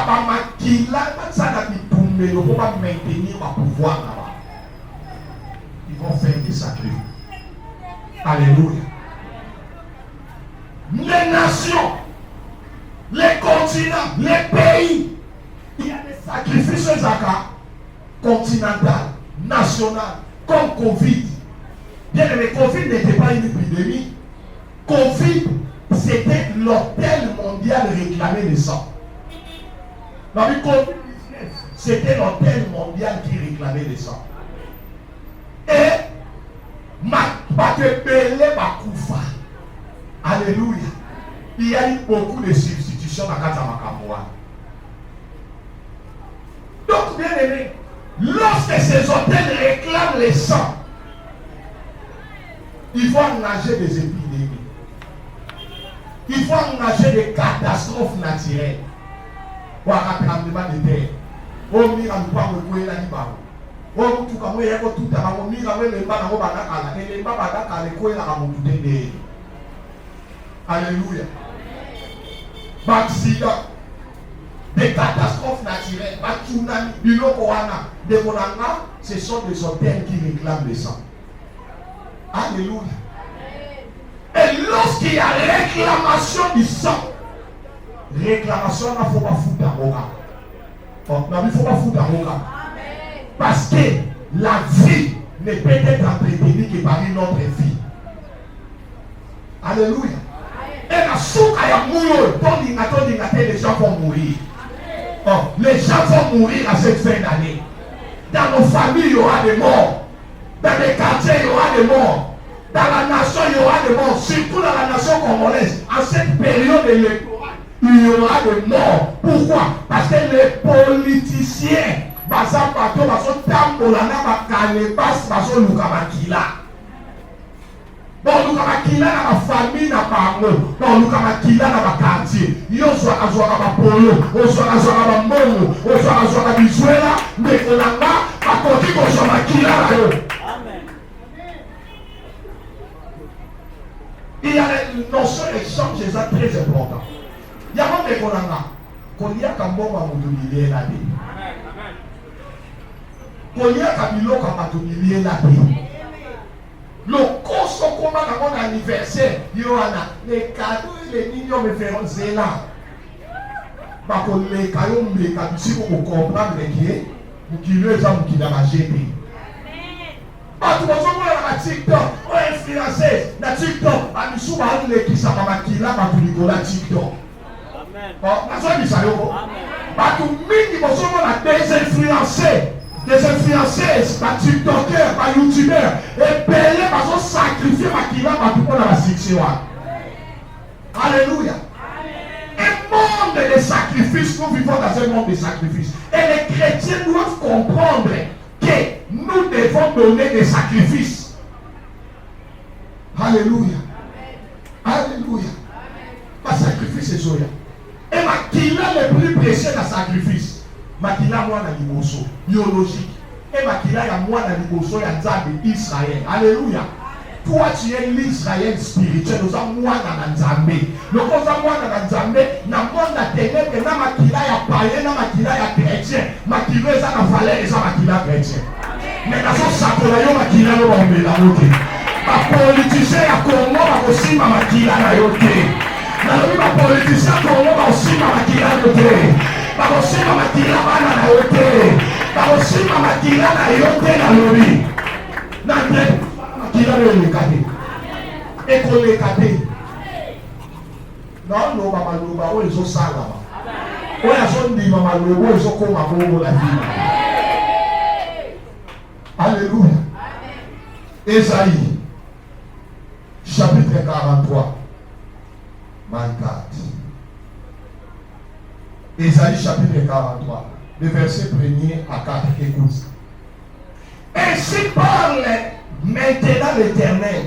là, ça n'a pour maintenir le pouvoir là-bas. Ils vont faire des sacrifices. Alléluia. Les nations, les continents, les pays, il y a des sacrifices continentaux, nationaux, comme Covid. Bien que le Covid n'était pas une épidémie. Covid, c'était l'hôtel mondial réclamé le sang. Dans le Covid, c'était l'hôtel mondial qui réclamait le sang. Et alléluia. Il y a eu beaucoup de substitutions dans Katamakamwa. Donc, bien aimé, lorsque ces hôtels réclament les sangs, il faut engager des épidémies. Il faut engager des catastrophes naturelles. Pour rappeler de terre. Oh, mira, nous pas me la libéraux. Oh, tout comme il tout à l'heure, mira, le bas dans le et les bas dans le coin à mon bouteille. Alléluia. Accident, des catastrophes naturelles, tsunami, bilokoana, des monanga, ce sont des hôtels qui réclament le sang. Alléluia. Et lorsqu'il y a réclamation du sang, réclamation, il ne faut pas foutre à Moka. Il ne faut pas foutre à Moka. Parce que la vie ne peut être entretenue que par une autre vie. Alléluia. Et la souka ya mouyo, les gens vont mourir. Oh, les gens vont mourir à cette fin d'année. Dans nos familles, il y aura des morts. Dans les quartiers, il y aura des morts. Dans la nation, il y aura des morts. Surtout dans la nation congolaise. En cette période électorale, il y aura des morts. Pourquoi? Parce que les politiciens, bon, nous avons dans la famille, dans nous avons dans le quartier. Nous avons polo, nous avons momo, nous avons visuela, mais on a pas côté qu'on soit Amen. Il y a une notion d'échange très important. Il y a un des qu'on y a comme bon à nous donner la vie. Qu'on y a comme l'eau comme à nous donner la vie. Le cours combat dans mon anniversaire, il y a les cadeaux et les millions me feront zéla. Parce que les cadeaux, les cadeaux, si vous comprenez qui est, vous qui le savez, qui n'a pas gêné. Ah, tout le monde a TikTok, on est influencé, dans TikTok, à nous souvent les qui savent qui là, par tout le monde TikTok. Amen. Oh, ça dit ça, yo. Par tout le monde a des influencés. Des influenceuses, par TikTokers, par YouTubers, et payés parce qu'on sacrifie ma kila par tout le monde à la section. Alléluia. Un monde monde de sacrifice, nous vivons dans un monde de sacrifice. Et les chrétiens doivent comprendre que nous devons donner des sacrifices. Alléluia. Alléluia. Pas sacrifice et soya. Et makila le plus précieux dans le sacrifice. Makila moi na liboso biologique. Et makila ya moi na liboso ya Nzambe Israël. Alléluia. Toi tu es l'Israël spirituel. Nous avons moi na Nzambe. Le cause moi na Nzambe na monde na ténèbres na makila ya païen na makila ya chrétien. Makila eza na valeur eza makila chrétien. Mais dans ce sakola yo makila yo ba moté. Ba politicien ya Congo ba kosimba makila na yo te. Nalobi ba politicien Congo ba kosimba makila yo te. Ba kosimba makila bana na yo te. Ba kosimba makila na yo te nalobi. Na te makila yo lekate. Eko lekate. Non no ba maloba o ezo sala ba. O ya so ndima maloba o ezo koma bongo la vie. Alléluia. Esaïe chapitre 43. My God. Esaïe chapitre 43. Le verset 1er à 4. Écoute. Ainsi parle maintenant l'Éternel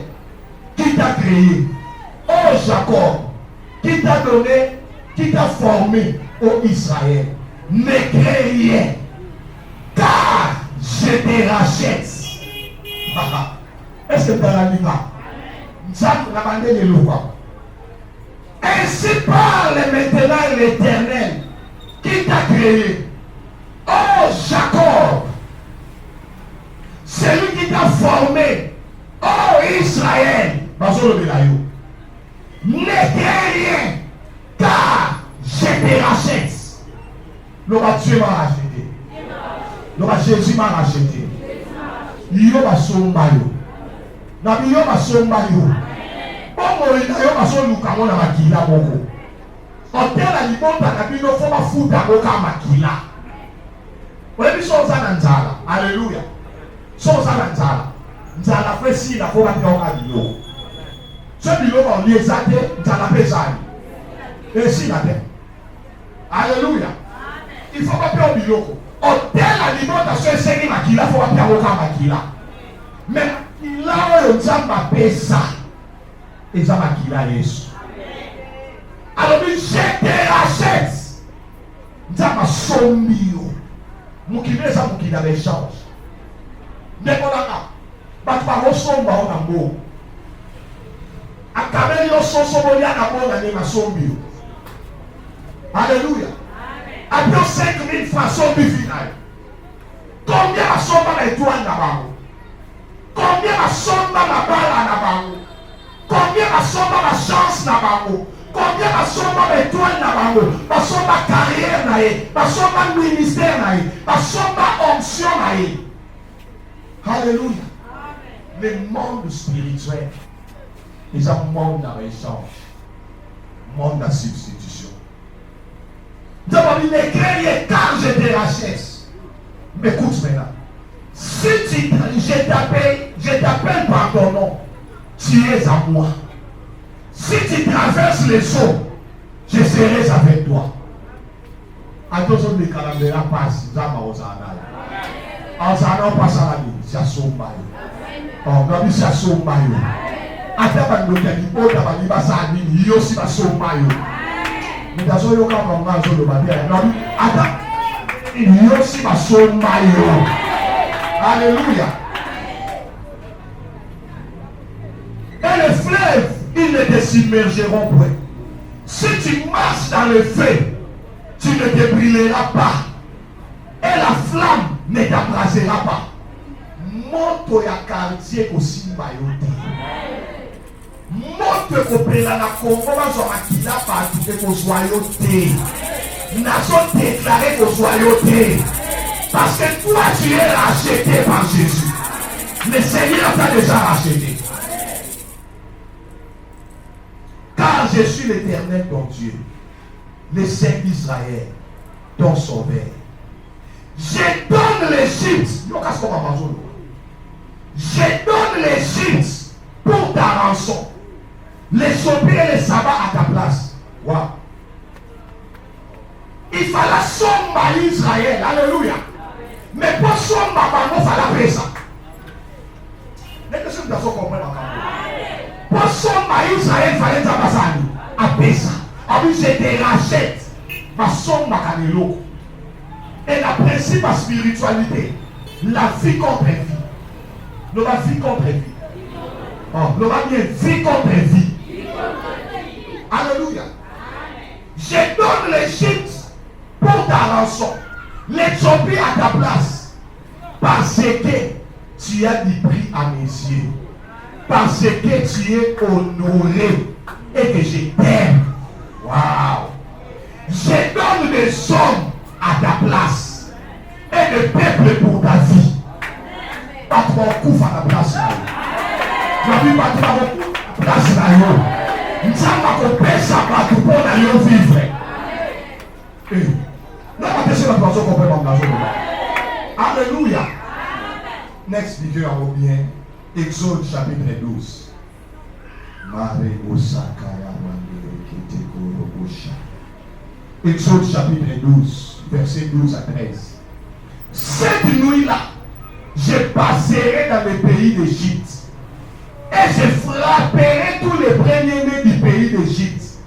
qui t'a créé, ô Jacob, qui t'a donné, qui t'a formé, ô Israël. Ne crée rien, car je te rachète. Est-ce que tu as la lima? Ainsi parle maintenant l'Éternel qui t'a créé, ô Jacob, celui qui t'a formé, ô Israël. Ne crée rien, car je te rachète. Le Dieu m'a racheté. Le Jésus m'a racheté. Yo ba somba yo. Na bi yo ba somba yo. Bongo ina yo ba so luka mona makila boko. Otela libonda na bino fo mafuta boka makila. Webi so za nzala. Hallelujah. So za nzala. Nzala fesi na fo ba pioka biyo. So biyo ba oli ezate nzala pesani. Esi na te. Hallelujah. Il faut pas pioka biyo. Otela libonda so eseni makila fo ba pioka makila. Mais là où Nzamba pesa eza makila Yesu. Alors je te rachète. Nzamba sombi yo. Mukile eza mukila d'échange. Nekolaka bato bakosomba o na mbo. Akameli yo sosobo ya na mbo na ne masombi yo. Alléluia. Après 5 000 francs sombi final. Combien basomba na étoile na bango? Combien basomba na bala na bango? Combien basomba na chance na bango? Combien basomba na étoile na bango? Basomba carrière na ye, basomba ministère na ye, basomba onction na ye. Alléluia. Le monde spirituel est un monde à échange, monde à substitution. D'abord, il est créé car je te rachète. Mais écoute maintenant. Si je t'appelle par ton nom, tu es à moi. Si tu traverses les eaux, je serai avec toi. Attention, les calendriers passent, Zama Ozana. Ozana passe à la vie, c'est Sombayo. Oh, non, c'est Sombayo. Attends, nous avons dit, oh, tu vas dire, ça a dit, il y a aussi Sombayo. Nous avons dit, on va faire le baptême. Non, attends, il y a aussi Sombayo. Alléluia. Et les fleuves, ils ne te submergeront point. Si tu marches dans le feu, tu ne te brûleras pas. Et la flamme ne t'abrasera pas. Monte ya quartier aussi bayote. Monte kopela na Congo bazo makila partout que kozoyote. Nazo déclaré kozoyote. Parce que toi tu es racheté par Jésus. Le Seigneur t'a déjà racheté. Car je suis l'Éternel ton Dieu, le Saint d'Israël, ton sauveur. Je donne l'Égypte. Je donne l'Égypte pour ta rançon. Les Éthiopiens et les sabbats à ta place. Wow. à Israël, il fallait à Pessa. Ah oui, je te rachète. Ma somme m'a canelo. Et la principe de spiritualité, la vie contre vie. Nous la vie contre vie. Nous va bien vie contre vie. Alléluia. Je donne l'Égypte pour ta rançon. L'Éthiopie à ta place. Parce que tu as du prix à mes yeux. Parce que tu es honoré et que je t'aime. Waouh! Je donne des hommes à ta place et le peuple pour ta vie. Pas ton coup à ta place. Je ne pas ta place là. Nous avons compris ça pour nous vivre. Nous avons la personne Alléluia. Next vidéo en bien. Exode chapitre 12. Exode chapitre 12, verset 12 à 13. Cette nuit-là, je passerai dans le pays d'Égypte et je frapperai tous les premiers-nés du pays d'Égypte,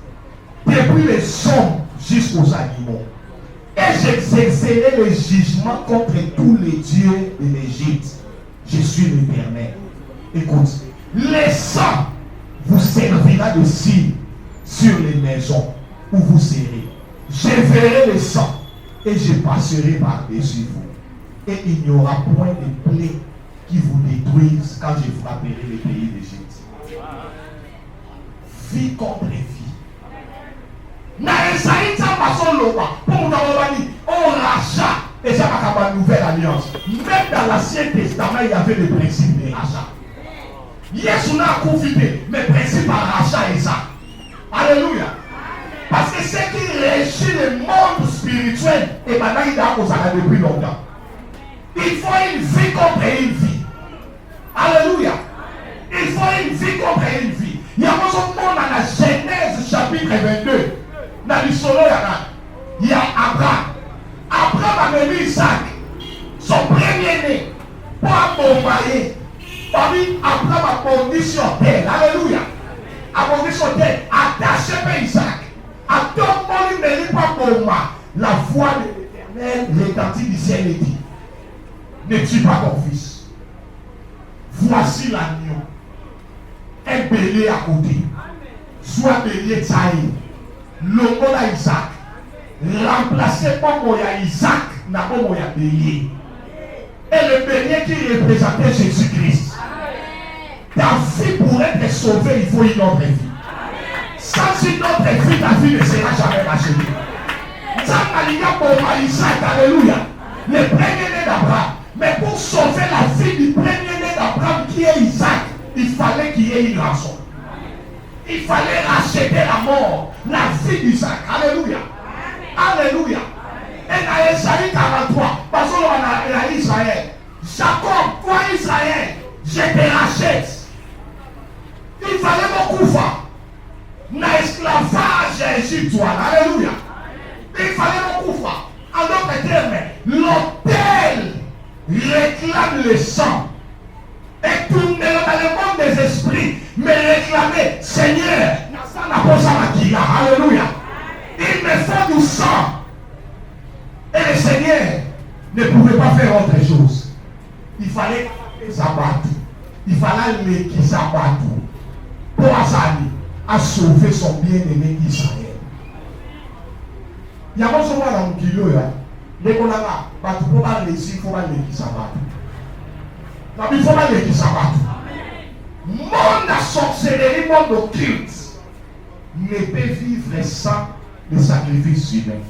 depuis les hommes jusqu'aux animaux. Et j'exercerai le jugement contre tous les dieux de l'Égypte. Je suis l'Éternel. Écoute, le sang vous servira de signe sur les maisons où vous serez. Je verrai le sang et je passerai par-dessus vous. Et il n'y aura point de plaie qui vous détruisent quand je frapperai le pays d'Égypte. Vie contre vie. Na Esaïe ça façon loba pour nous dit on rachat et ça va une nouvelle alliance. Même dans l'Ancien Testament il y avait le principe de rachat. Yes on a confité mais principe à rachat et ça. Alléluia. Parce que ce qui régit le monde spirituel et maintenant il a causé depuis longtemps. Il faut une vie contre une vie. Alléluia. Il faut une vie contre une vie. Il y a un monde dans la Genèse chapitre 22. Dans le solo, il y a Abraham. Abraham a mis Isaac, son premier-né, pour accompagner. Abraham a bondi sur terre. Alléluia. A bondi sur terre. Attaché par Isaac. A tout le monde ne pas pour moi. La voix de l'Éternel retentit du ciel et dit: ne tue pas ton fils. Voici l'agneau. Un bélier à côté. Soit bélier taillé. Longola Isaac. Remplacé par Moya Isaac n'a pas Moya bélier. Et le bélier qui représentait Jésus-Christ. Ta vie pour être sauvée, il faut une autre vie. Sans une autre vie, ta vie ne sera jamais rachetée. Zamalia pour Isaac, alléluia. Le premier-né d'Abraham. Mais pour sauver la vie du premier-né d'Abraham qui est Isaac, il fallait qu'il y ait une rançon. Il fallait racheter la mort, la vie d'Isaac. Alléluia. Alléluia. Et dans Esaïe 43, parce qu'on a Israël. Jacob, toi Israël, je te rachète. Il fallait beaucoup faire. Dans l'esclavage égyptien. Alléluia. Il fallait beaucoup faire. En d'autres termes, l'autel réclame le sang. Et tourner dans le monde des esprits, mais réclamer, Seigneur, alléluia. Il me faut du sang. Et le Seigneur ne pouvait pas faire autre chose. Il fallait s'abattre. Il fallait les s'abattre pour à sauver son bien-aimé Israël. Il y a un souvent dans le kilo, dès qu'on a pas tout pour aller ici, il faut aller qui s'abattre. Il faut aller qui s'abattre. Monde à sorcellerie, monde occulte ne peut vivre sans les sacrifices humains.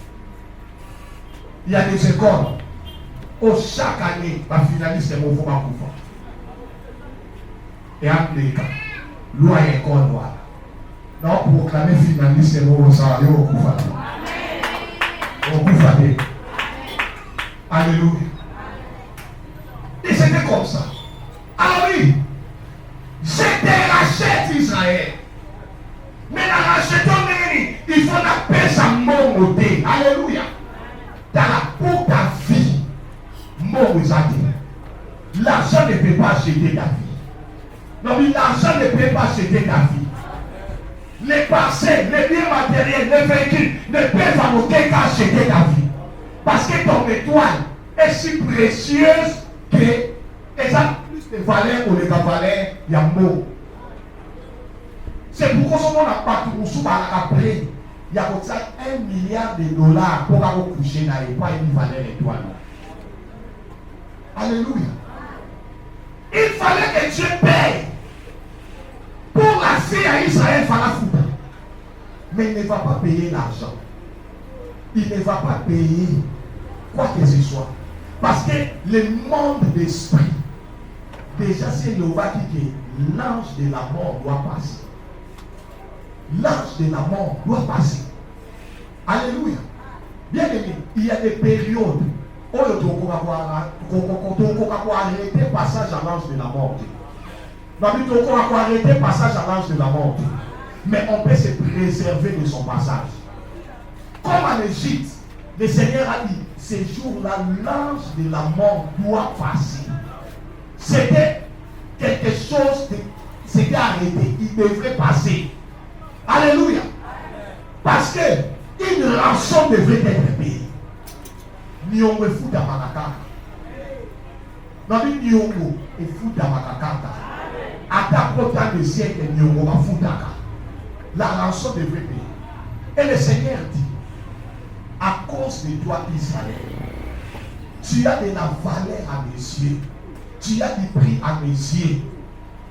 Il y a des écoles où chaque année, la finaliste est mon faux. Et en les cas, loi et école noire. Donc, pour proclamer finaliste, c'est mon salaire au Koufate. Au Koufate. Alléluia. Et c'était comme ça. Alors oui, je te rachète Israël. Mais la rachetons, il faut la paix à mon côté. Alléluia. Pour ta vie, mon Isaac. L'argent ne peut pas acheter ta vie. Non, mais l'argent ne peut pas acheter ta vie. les parcelles, les biens matériels, les véhicules ne peuvent en aucun cas acheter ta vie. Parce que ton étoile est si précieuse que ça a plus de valeur que les valeurs Yambo. C'est pourquoi ce monde n'a pas tout sous après. Il y a comme ça $1 milliard pour avoir couché dans les pas une valeur étoile. Alléluia. Il fallait que Dieu paye pour la fille à Israël, foutre. Mais il ne va pas payer l'argent. Il ne va pas payer quoi que ce soit. Parce que le monde d'esprit, déjà c'est Jéhovah qui dit que l'ange de la mort doit passer. L'ange de la mort doit passer. Alléluia. Bien aimé, il y a des périodes où on va arrêter le passage à l'ange de la mort. On va arrêter le passage à l'ange de la mort. Mais on peut se préserver de son passage. Comme en Égypte, le Seigneur a dit, ces jours-là, l'ange de la mort doit passer. C'était quelque chose, c'était arrêté, il devrait passer. Alléluia. Parce que une rançon devrait être payée. Nyongo est fou d'Amakaka. Non, Nyongo est fou d'Amakaka. À ta porte de siècle, Nyongo va fou d'Aka. La rançon devrait payer. Et le Seigneur dit, à cause de toi, Israël, tu as de la valeur à mes yeux. Tu as du prix à mes yeux.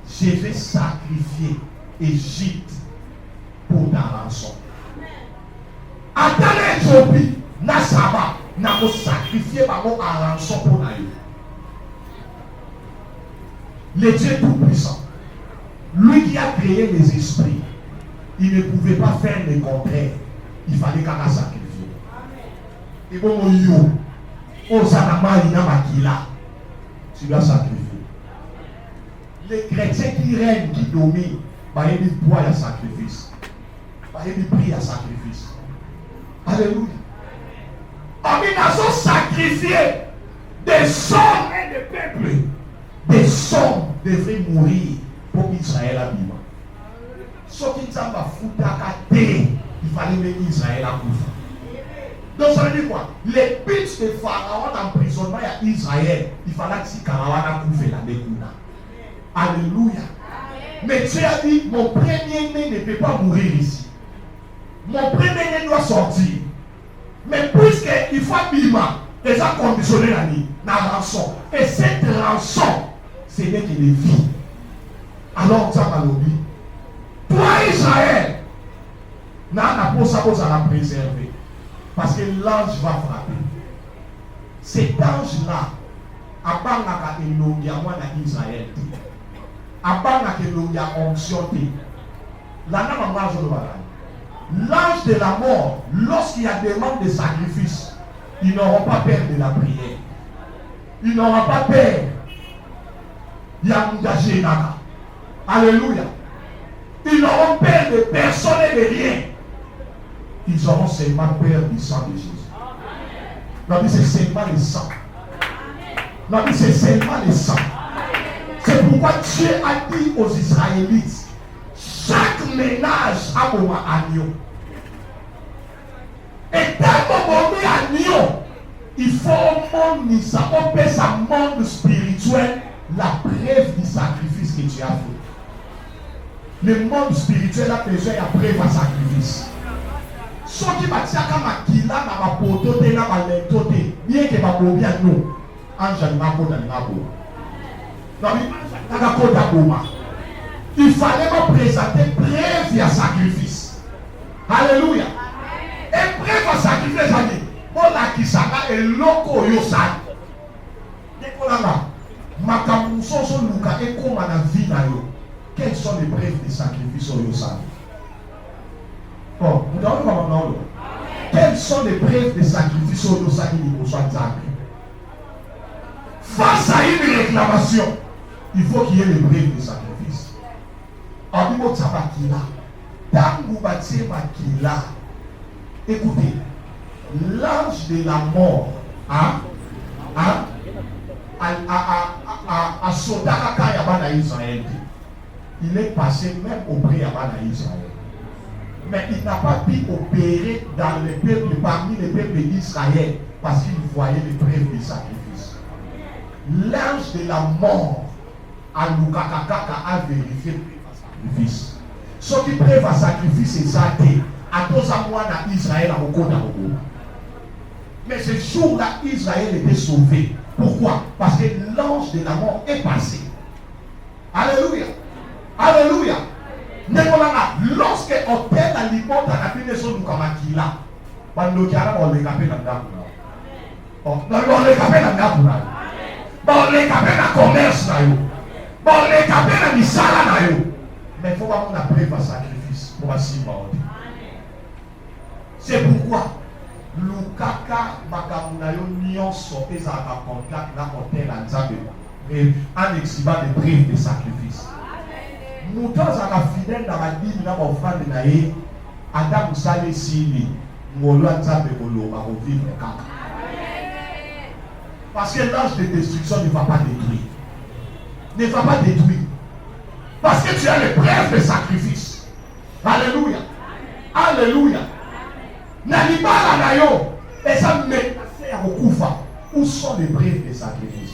Je vais sacrifier Égypte pour ta rançon. Attends l'Éthiopie, Nasaba, n'a pas sacrifié par mon rançon pour naïe. Le Dieu tout-puissant, lui qui a créé les esprits, il ne pouvait pas faire le contraire. Il fallait qu'il a sacrifié. Et bon, yo, oh, Sanama, il n'a pas qui là. Tu dois sacrifier. Les chrétiens qui règnent, qui dominent, bah, il y a du poids à sacrifice. Bah, il y a du prix à sacrifice. Alléluia. Ils ont sacrifié des sommes et des peuples. Des sommes devraient mourir pour qu'Israël abîme. Ce qui ne va foutre à côté, il fallait mettre Israël à bouffer. Donc ça veut dire quoi? Les buts de Pharaon d'emprisonnement à Israël, il fallait que si Pharaon a bouffé la découna. Alléluia. Mais Dieu a dit, mon premier-né ne peut pas mourir ici. Mon premier-né doit sortir. Mais puisqu'il faut bima, les a conditionné la rançon. Et cette rançon, ce n'est que des vies. Alors, ça va l'oublier. Toi, Israël, n'a pas ça pour la préserver. Parce que l'ange va frapper. Cet ange-là, abanga elongia mwana Israël. Abanga elongia onction. L'ange de la mort, lorsqu'il y a demande de sacrifice, ils n'auront pas peur de la prière. Ils n'auront pas peur. Alléluia. Ils n'auront peur de personne et de rien. Ils auront seulement peur du sang de Jésus. Non, mais c'est seulement le sang. Non, mais c'est seulement le sang. C'est pourquoi Dieu a dit aux Israélites, chaque ménage a un agneau. Et tant que agneau, il faut au monde, ça peut sa monde spirituel, la preuve du sacrifice que tu as fait. Le monde spirituel a besoin de la preuve du sacrifice. Ce qui va dire que tu as ma poto, tu as ma lentote, bien que ma bobia nous, ange n'a pas d'aboma. Il fallait me présenter preuve à sacrifice. Alléluia. Et preuve à sacrifice, on a qui ça et loco yosa. Makamuso so luka et comme la vie na yo. Quelles sont les preuves de sacrifice au yosa? Oh, vous avez comment. Quelles sont les preuves de sacrifice au yosa qui nous soit exact? Face à une réclamation, il faut qu'il y ait les preuves de sacrifice. Abimo Tabakila, Tangubatie Makila. Écoutez, l'ange de la mort à Sodaka Yabana Israël, il est passé même auprès Yabana Israël. Mais il n'a pas pu opérer dans les peuples, parmi les peuples d'Israël, parce qu'il voyait les preuves du sacrifice. L'ange de la mort à Lukakakaka a vérifié le sacrifice. Ce qui preuve à sacrifice, c'est ça. À tous à moi dans Israël, à Mokoda. Mais ce jour-là, Israël était sauvé. Pourquoi? Parce que l'ange de la mort est passé. Alléluia. Alléluia. Lorsque hôtel à l'hypothèse à la fin de son Kamakila, on le capé dans le on le capé dans le on le capé dans le commerce, on le capé dans le salaire. Mais il faut avoir une preuve à sacrifice pour assurer. C'est pourquoi Lukaka Makamunayo Nyon sortait à contact dans l'hôtel à Nzambe en exhibant des preuves de sacrifice. Nous sommes fidèles dans la Bible, dans l'offrande de Naé, Adam Moussale Sili, Mouloua Nzambe Molo, à revivre le camp. Parce que l'ange de destruction ne va pas détruire. Ne va pas détruire. Parce que tu as les preuves de sacrifice. Alléluia. Alléluia. Nalibala Nayo, et ça me met à Okufa. Où sont les preuves de sacrifice?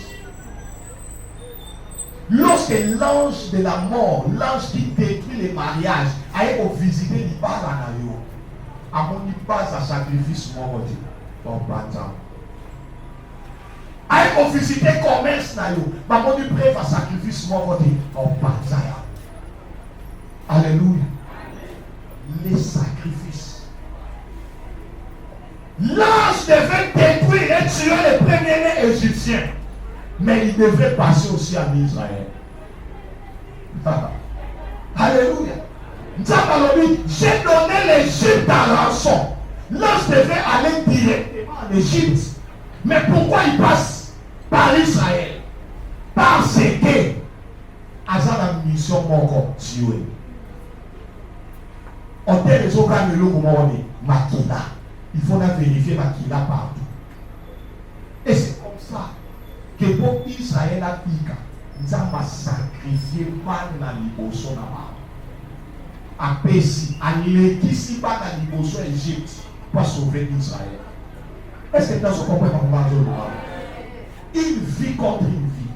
Lorsque l'ange de la mort, l'ange qui détruit les mariages, a été visiter l'Ibala Nayo, à mon Ibaz à sacrifice mort, bon bâtard. A été visiter commerce Nayo, à mon preuve à sacrifice mort, bon bâtard. Alléluia. Les sacrifices. L'ange devait détruire et tuer les premiers-nés égyptiens. Mais il devrait passer aussi à Israël. Alléluia. J'ai donné l'Égypte à rançon. L'ange devait aller directement en Égypte. Mais pourquoi il passe par Israël? Parce que Azar a une mission encore tuée. On t'a les autres de l'eau comme on est Makina. Il faut vérifier Makina partout. Et c'est comme ça que pour Israël a dit nous avons sacrifié mal dans l'Iboso là-bas. À Pessi, à l'équipe dans l'Iboso Égypte pour sauver Israël. Est-ce que tu as compris comment on va? Une vie contre une vie.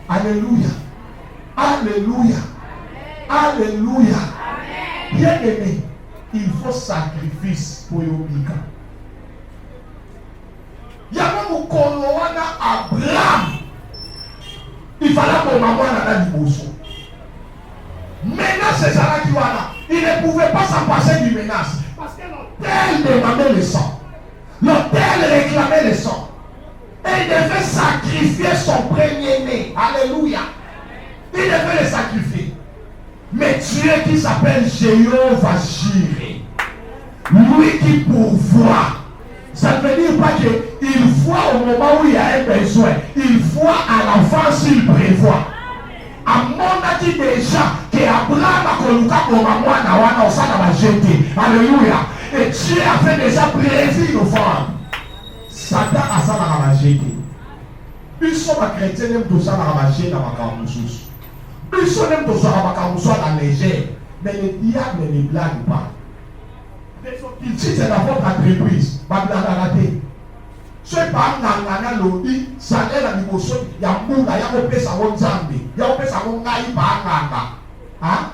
Alléluia. Alléluia. Alléluia. Bien aimé, il faut sacrifice pour Yomika. Il y a même Abraham. Il fallait que maman ait dit bonsoir. Maintenant, c'est ça qui va là. Il ne pouvait pas s'en passer du menace. Parce que l'autel demandait le sang. L'autel réclamait le sang. Et il devait sacrifier son premier-né. Alléluia. Il devait le sacrifier. Mais Dieu qui s'appelle Jéhovah Jireh, lui qui pourvoit. Ça ne veut dire pas qu'il voit au moment où il y a un besoin. Il voit à l'avance, il prévoit. À mon avis déjà que Abraham a connu comme maman au sein de la jeté. Alléluia. Et Dieu a fait déjà prévu nos femmes. Satan a ça dans la jeté. Ils sont chrétiens, même tout ça dans la jeté dans ma camouflage. Ils sont même tout ça dans ma camouflage dans la légère. Mais le diable ne blague pas. Il dit c'est dans votre entreprise. Ce n'est pas un lobby, ça n'est pas un émotion. Il y a un monde, il y a un peu ça, il y a un peu ça,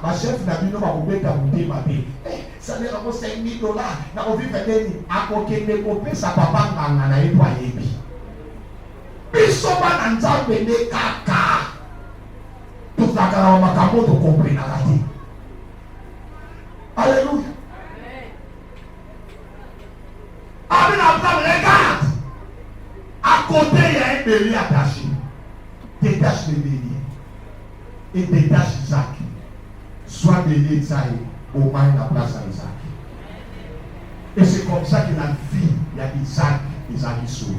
ma chef n'a pas oublié de monter ma paix. Ça n'est pas $5,000. N'a pas vu venir à côté de mon père, ça papa n'a pas étoilé. Puis ça va dans un peu de caca. Tout ça, on m'a compris la raté. Alléluia. Amen, Abraham, regarde. À côté, il y a un bélier attaché. Détache le bélier. Et détache Isaac. Soit bélier Isaac, au moins la place à Isaac. Et c'est comme ça que la vie, il y a Isaac est sauvé.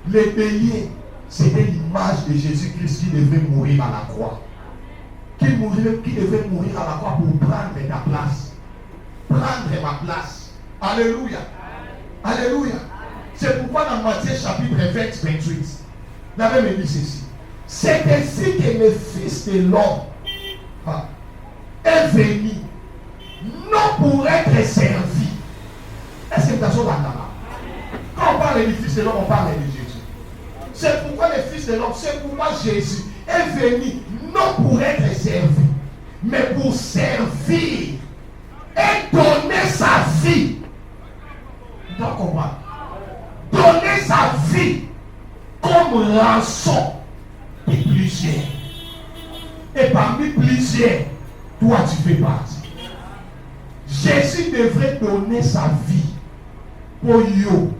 Le bélier, c'était l'image de Jésus-Christ qui devait mourir à la croix. Qui devait mourir à la croix pour prendre ta place. Prendre ma place. Alléluia. Alléluia. C'est pourquoi dans Matthieu chapitre 28, la Bible dit ceci. C'est ainsi que le Fils de l'homme est venu non pour être servi. Est-ce que tu as ça là? Quand on parle du Fils de l'homme, on parle de Jésus. C'est pourquoi le Fils de l'homme, c'est pourquoi Jésus est venu non pour être servi, mais pour servir et donner sa vie. Tu dois comprendre. Donner sa vie comme rançon de plusieurs. Et parmi plusieurs, toi tu fais partie. Jésus devrait donner sa vie pour yo.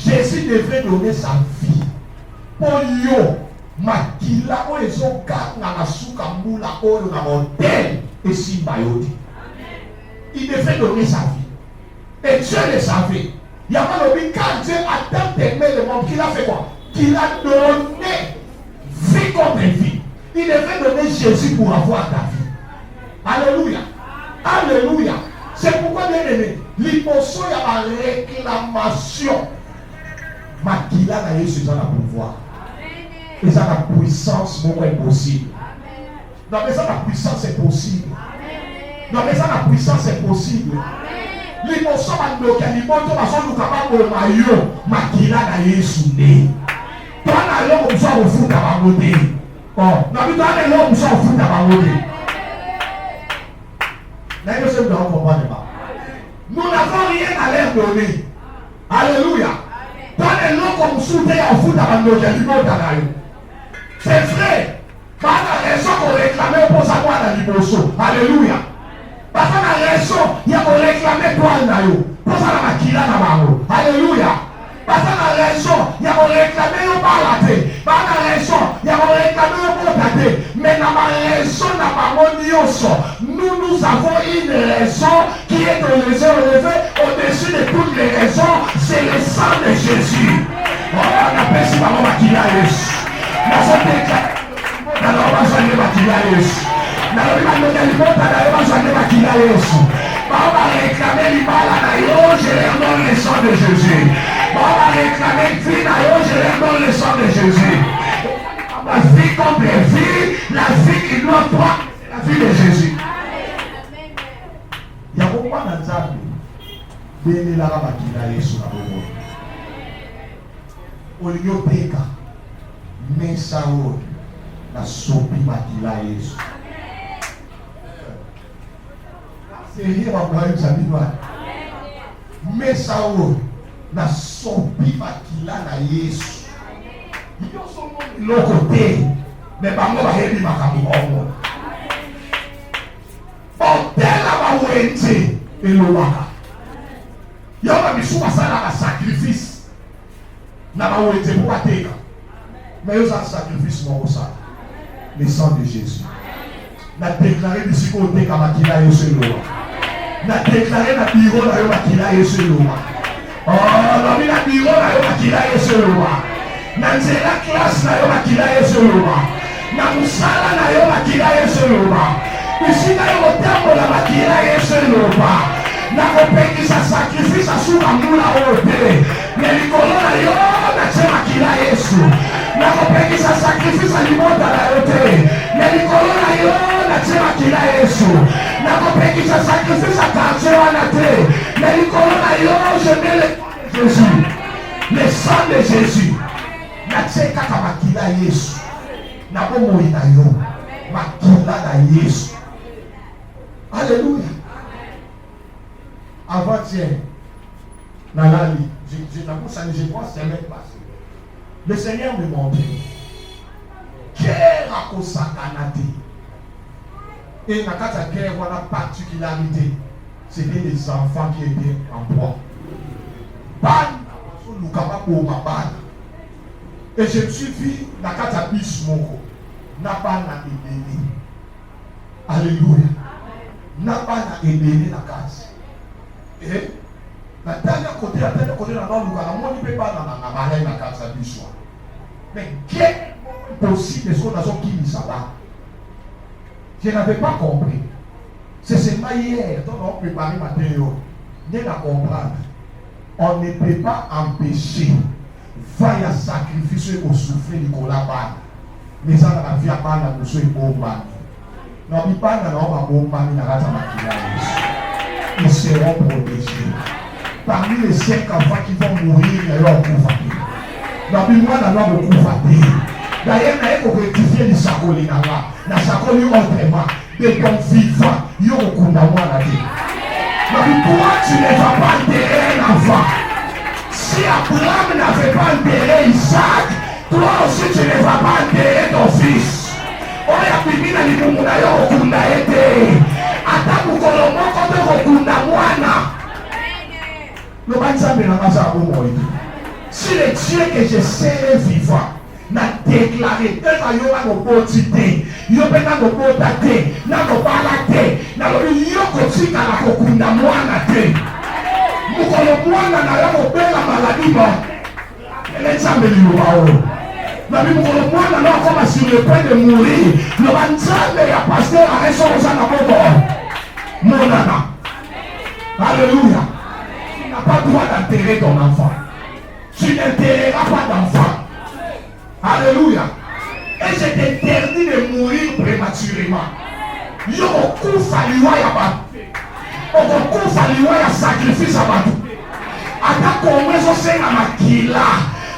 Jésus devrait donner sa vie pour yo. Makila o ezoka na masuka mbula oyo na modèle et si bayodi. Il devait donner sa vie. Et Dieu le savait. Il y a pas le quand Dieu a tant aimé le monde qu'il a fait quoi? Qu'il a donné vie contre vie. Il devait donner Jésus pour avoir ta vie. Alléluia. Alléluia. C'est pourquoi bien aimé, l'émotion il y a la réclamation. Makila na Jésus dans le pouvoir. Et ça la puissance beaucoup impossible. Non mais ça la puissance est possible. Non mais ça la puissance est possible. L'émotion va bloquer l'émotion va s'en nous capable de maillot. Makila na Jésus né. Toi na l'homme comme ça au foot à côté. Oh, non mais toi na l'homme comme ça au foot à côté. Là je sais que vous comprenez pas. Nous n'avons rien à leur donner. Alléluia. Toi na l'homme comme soutien au foot à côté. C'est vrai. Par la raison qu'on réclamait pour savoir la libération. Alléluia. Parce que la raison, il y a qu'on réclamait toi pour ça la makila na bango. Alléluia. Parce que la raison, il y a qu'on réclamait au balaté. Par la raison, il y a qu'on réclamait au balaté. Mais dans ma raison, dans ma monioso, nous avons une raison qui est élevée au-dessus de toutes les raisons. C'est le sang de Jésus. Oh, on appelle ça la makila Yesu. On va réclamer l'ibala na yo, je leur donne le sang de Jésus. On va réclamer vie na yo, je leur donne le sang de Jésus. La vie contre vie, la vie qui doit prendre, c'est la vie de Jésus. Il y a beaucoup de gens qui ont la bakila Yesu na bobo. Olio peka. Mais ça la sopi makila Yesu. C'est rien à voir avec sa vie. Mais ça la sopi makila na Yesu. Ils sont de l'autre côté. Mais pas moi va aider ma caméra. Hôtel à ma ouente et le waka. Il y a un bisou à ça la sacrifice. Na ma ouente pour atteindre. Mais ils ont un sacrifice pour ça. Le sang de Jésus. N'a déclaré d'ici côté comme Makila Yesu Loa. N'a déclaré dans le bureau de Makila Yesu Loa. Oh, dans le bureau de Makila Yesu Loa. Dans la classe de Makila Yesu Loa. Dans le salon de Makila Yesu Loa. Ici, dans le temple de Makila Yesu Loa. Na kopekisa sacrifice asuka mula wote. Nelikolo na yo na chema kila Yesu. Na kopekisa sacrifice alimota na yote. Nelikolo na yo na chema kila Yesu. Na kopekisa sacrifice atansewa na te. Nelikolo na yo je mets le Jésus. Le sang de Jésus. Na cheka kama kila Yesu. Na bomo ina yo. Makila na Yesu. Alléluia. Avant-hier, dans la vie, je crois que c'est un mec passé. Le Seigneur me montrait quelle est et dans la guerre, on a particularité. C'était les enfants qui étaient en proie. Et je me suis vu dans la catabis moko. N'a pas na ébéné. Alléluia. N'a pas na ébéné la case. Et la dernière côté, dans le monde ne peut pas dans la case à Bissou. Mais quel est possible ce qu'on a qui dit ça là? Je n'avais pas compris. C'est seulement hier, quand on a préparé ma théorie, de la comprendre. On ne peut pas empêcher, vaillant sacrifice au souffle Nicolas Ban. Mais ça n'a vie à pas dans le souhait pour moi. Non, il pas dans le bomba, il n'a pas de ils seront protégés. Parmi les 5 enfants qui vont mourir, il y a eu un coup faté. Non, mais moi, dans le coup faté. D'ailleurs, il faut rectifier les sacoli là. La sacoli autrement. De ton vivant, il y a un coup d'amour à dire. Non, mais toi, tu ne vas pas enterrer un enfant. Si Abraham n'avait pas enterré Isaac, toi aussi tu ne vas pas enterrer ton fils. Oya bibina ni Mungu na yo okunda ete. Ata mukolo moko te okunda mwana. Le banzambe na maza bomo ete. Si le Dieu que je sais est vivant, n'a déclaré que yo va no potite, yo pena no potate, na no balate, na lo yo kotika la okunda mwana te. Mukolo mwana na yo bela maladiba. Elle est jamais libre. La Bible mwana na comme sur le point de mourir. Le banzambe ya pasteur a raison aux anaboko. Monana. Alléluia. Tu n'as pas le droit d'enterrer ton enfant. Tu n'enterreras pas d'enfant. Alléluia. Et je t'interdis de mourir prématurément. Yo okufa liwa ya batu. Okufa liwa ya sacrifice ya batu. Ata komezo senga makila.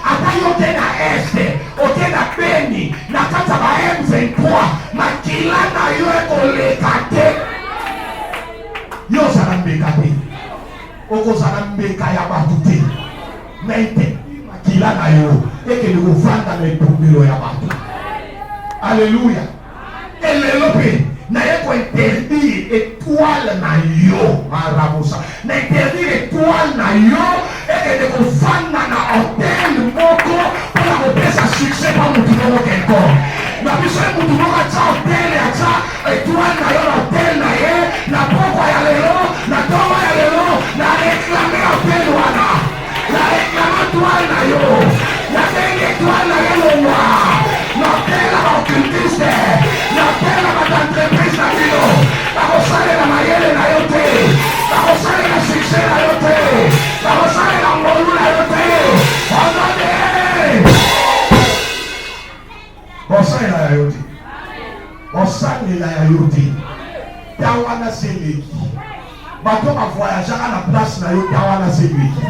Ata yote na este, ote na beni, na kata ba M23, makila na yo ekolekate. Yo zanambekate. Oko zanambeka ya batute. Mente, makila na yo, eke ni uvanda na ipumilo ya batu. Alléluia. Elelope, na yeko interdire étoile na yo, marabosa. Na interdire étoile na yo, eke ni uvanda na hotel moko, pour la repesa succès par mon tournoi quelque. Na biso e mutu moko atia hotel atia étoile na yo na hotel na ye, na poko ya lelo, na towa ya lelo, na réclamer hotel wana. Na réclamer étoile na yo. Na tengi étoile na yo longwa. Na hotel na occultiste. Na hotel na entreprise na bino. Na kosale na mayele na yo te. Na kosale na succès na yo te. Na kosale na ngolu na yo te. Ondone. Osale na yo te. Osale na yo te. Tawana seleki. Bato ba voyager na place na yo tawana seleki.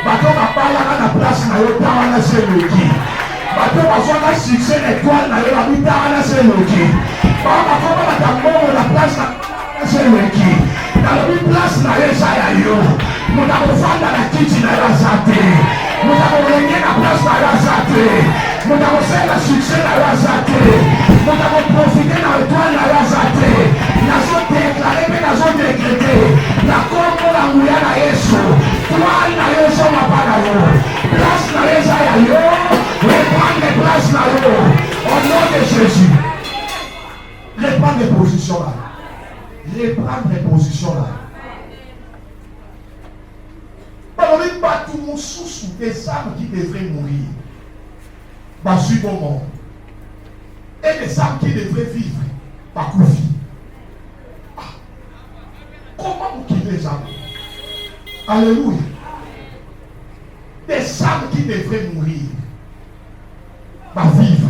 Bato ba bala na place na yo tawana seleki. Bato ba zona succès l'étoile na yo la bi tawana seleki. Ba koma ba tambo na place na seleki. Na la bi place na yo ya yo. Muta kufanda na kiti na yo zate. Muta kurenge na place na yo zate. Muta kusela succès na yo zate. Muta profiter na étoile na yo zate. Na so déclarer mais na so décréter. Na kombo la nguya na Yesu. Toile na yo so mapana yo. Place na yo ya yo. Reprendre place na yo. Au nom de Jésus. Reprendre les positions là. Reprendre les positions là. Alors même pas tout mon sous des âmes qui devraient mourir. Par ce moment. Et des âmes qui devraient vivre. Par Koufi. Comment vous quittez les âmes? Alléluia. Des âmes qui devraient mourir. Par vivre.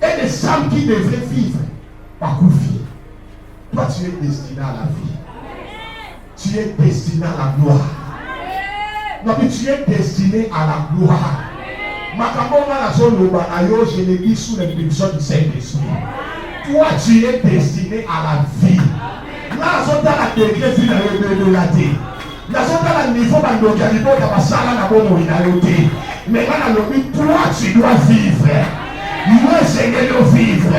Et des âmes qui devraient vivre. Par Koufi. Toi tu es destiné à la vie. Tu es destiné à la gloire. Non mais tu es destiné à la gloire. Makambonga la zone ayo, je l'ai dit sous l'impulsion du Saint-Esprit. Toi tu es destiné à la vie. La zone à la degré vie de la vie. La zone à la niveau de l'organibo de la salle à bon inalité. Mais toi tu dois vivre. Moi Seigneur vivre.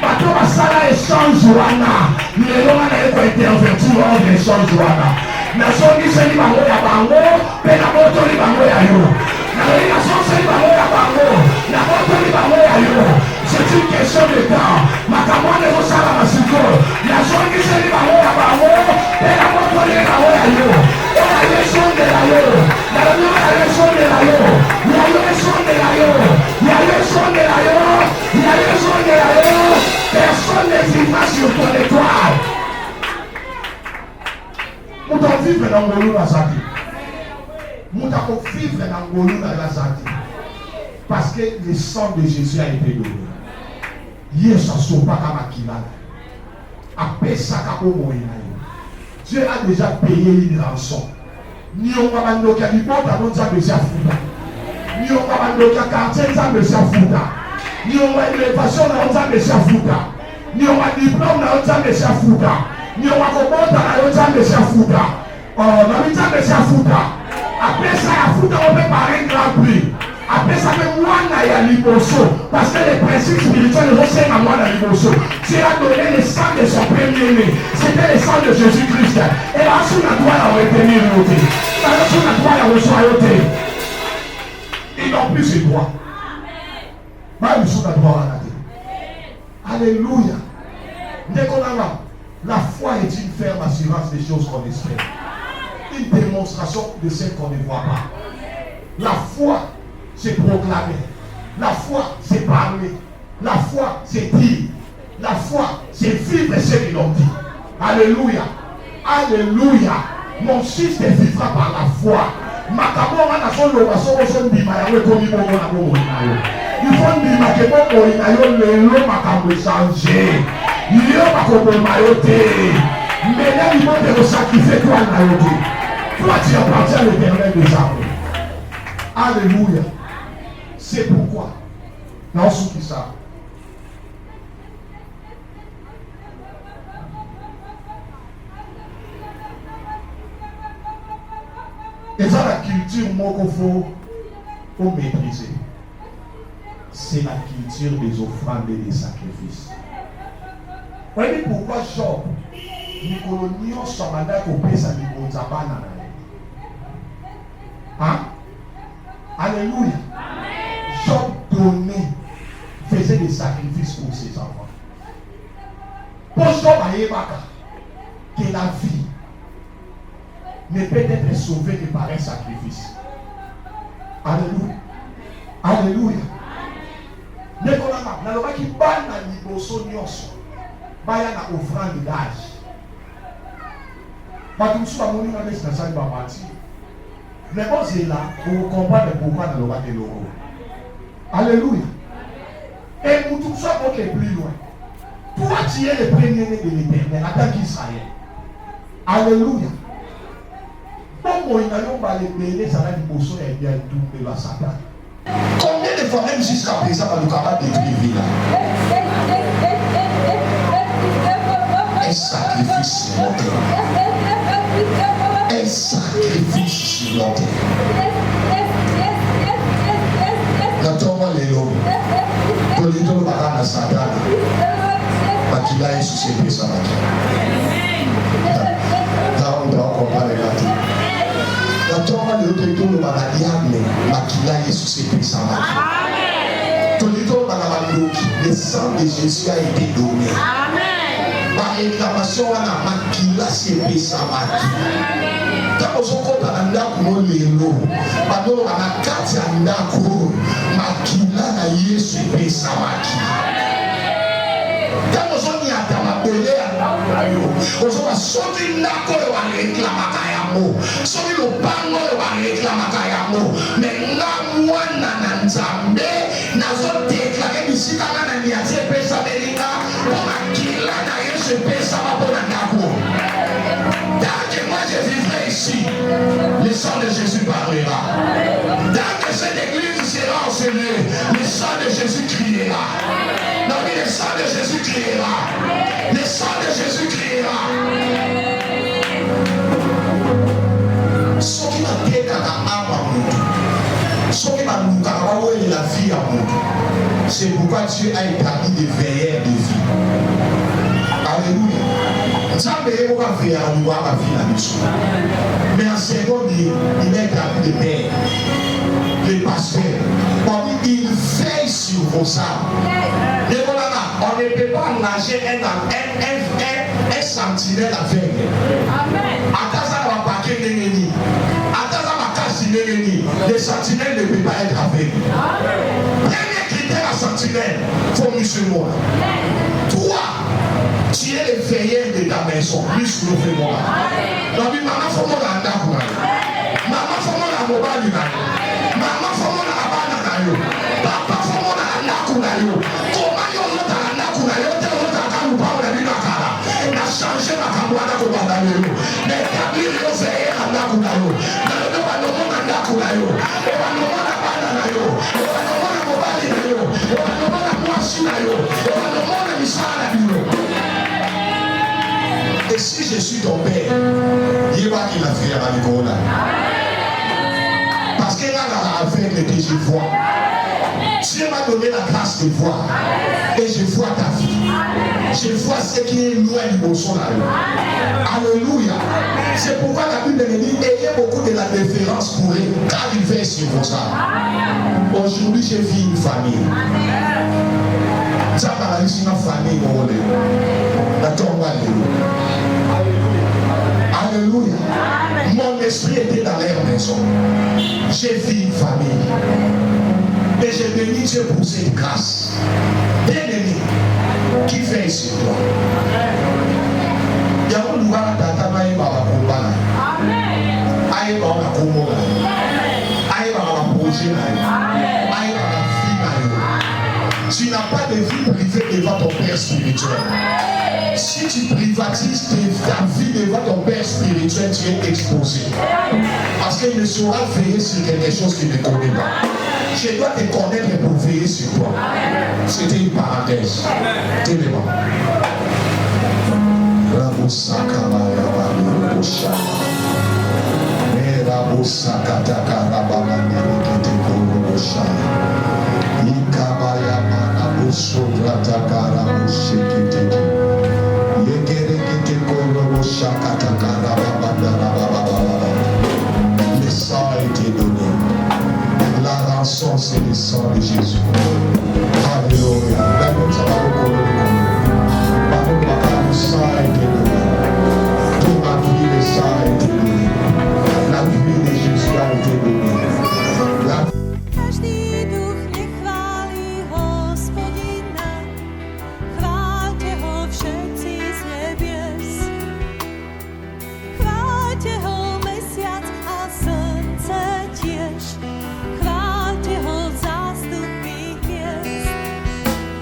Bato basala échange wana. Le loma na eko intervertir hors échange wana. Na songi seli bango ya bango, pe na moto li bango ya yo. Na songi seli bango ya bango, na moto li bango ya yo. C'est une question de temps. Makamone ko sala masiko. Na songi seli bango ya bango, pe na moto li bango ya yo. La leçon de la yo. La leçon de la yo. La leçon de la yo. La leçon de la yo. La leçon de la yo. Personne ne vivra sur ton étoile. Muta vivre dans ngolu na zaki. Muta ko vivre dans ngolu na zaki. Parce que le sang de Jésus a été donné. Yes, ça ne pas comme Akila. Après ça, Dieu a déjà payé une rançon. Ni on va nous dire qu'il y a des gens ni on va nous dire quartier ni on va élévation dans le Futa, ni on va diplôme dans le Futa, ni on va commander dans le Futa. Oh, dans le Futa. Après ça, il faut préparer un grand prix. Après ça, même moi, il y a l'Ibosso. Parce que les principes spirituels, ils sont à moi dans l'Ibosso. Dieu a donné le sang de son premier-né. C'était le sang de Jésus-Christ. Et là, sur la droite, il a retenu l'autre. Là, sur la droite, il a reçu l'autre. Ils n'ont plus ce droit. Même sur la droite, alléluia. Dès qu'on a la foi est une ferme assurance des choses qu'on espère. Une démonstration de ce qu'on ne voit pas. La foi, c'est proclamer. La foi, c'est parler. La foi, c'est dire. La foi, c'est vivre ce qu'ils ont dit. Alléluia. Alléluia. Mon fils te vivra par la foi. Il faut dire que bon makambo changer. Il y a pas comme mayoté. Mais là, il faut te sacrifier toi mayoté. Toi, tu appartiens à l'Éternel des armées. Alléluia. C'est pourquoi. Non, ce qui ça. Et ça, la culture, moi, qu'il faut maîtriser. C'est la culture des offrandes et des sacrifices. Vous voyez pourquoi Job, Nicolonion, Samanda, Kopé, Salibo, Zabana. Hein? Alléluia. Job donnait, faisait des sacrifices pour ses enfants. Pour Job à Yébaka, que la vie ne peut être sauvée que par un sacrifice. Alléluia. Alléluia. Mais qu'on a dans le qui bat na liboso nyonso, baya na offrande d'âge. Parce que souvent on a des nations qui vont partir. Mais bon c'est là pour comprendre pourquoi dans le bas de l'euro. Alléluia. Et pour tout ça pour que plus loin. Toi tu es le premier-né de l'Éternel en tant qu'Israël. Alléluia. Bon il n'a pas les bénis ça va liboso et bien tout de la Satan. Combien de fois même jusqu'à présent on est capable de détruire là? Un sacrifice sur l'autel. Un sacrifice sur l'autel. Natoma lelo. Tolito le baka na Satan. Makila Yesu se pesa makila. On doit comparer la vie. Natoma lelo tolito le baka diable. Makila Yesu se pesa makila. Tolito le baka maluki. Le sang de Jésus a été donné. Par réclamation wana makila se pesa makila. Tant ozokota na ndako no lelo bano na kati ya ndako makila na Yesu pesa makila. Tant ozoni ata mabele ya ndako ozoka soki ndako yo wa réclamaka yango soki lopango yo wa réclamaka yango mais nga mwana na Nzambe nazodeklare bisika nga na niatie pesa belinga po makila na Yesu pesa mapona ndako. Tant que moi je vivrai ici, le sang de Jésus parlera. Tant que cette église sera enseignée, le sang de Jésus criera. Non, mais le sang de Jésus criera. Le sang de Jésus criera. Ce qui m'a dit qu'à ce qui m'a dit qu'à la vie à moi, c'est pourquoi Dieu a établi des veilleurs de vie. Alléluia. Nzambe eko veiller à nous voir la vie la mission. Mais en seconde, il a établi des pères, des pasteurs. Il veille sur vos âmes. On ne peut pas engager un sentinelle aveugle. Ataza va paquer l'ennemi. Ataza va casser l'ennemi. Les sentinelles ne peuvent pas être aveugles. Premier critère à sentinelle, il faut musulman. Toi, tu es le veilleur de ta maison. Musulman. Donc, maman, faut mon anda. Maman, faut mon abobali. Maman, faut mon abana. N'établir yo veiller à Nakunayo. Et si je suis ton père, il va qu'il a fait à Nicolas. Parce qu'il a avec que je vois. Dieu m'a donné la grâce de voir. Et je vois ta vie. Je vois ce qui est loin du bon son là. Alléluia. C'est pourquoi la Bible me dit ayez beaucoup de la déférence pour eux. Car il fait sur vos ça. Aujourd'hui, j'ai vu une famille. Ça m'a réussi ma famille. Alléluia. Mon esprit était dans leur maison. J'ai vu une famille. Et j'ai béni Dieu pour cette grâce. Bien-aimé, qui fait sur toi? Il y a un nouveau tata maï baba kombana. Aïe baba komona. Aïe baba projet na. Aïe baba vie na. Tu n'as pas de vie privée devant ton père spirituel. Si tu privatises ta vie devant ton père spirituel, tu es exposé. Parce qu'il ne saura veiller sur quelque chose qu'il ne connaît pas. Je dois te connaître pour veiller sur toi. C'était une parenthèse. Télément. Le sang a été donné. La rançon, c'est le sang de Jésus. Alléluia.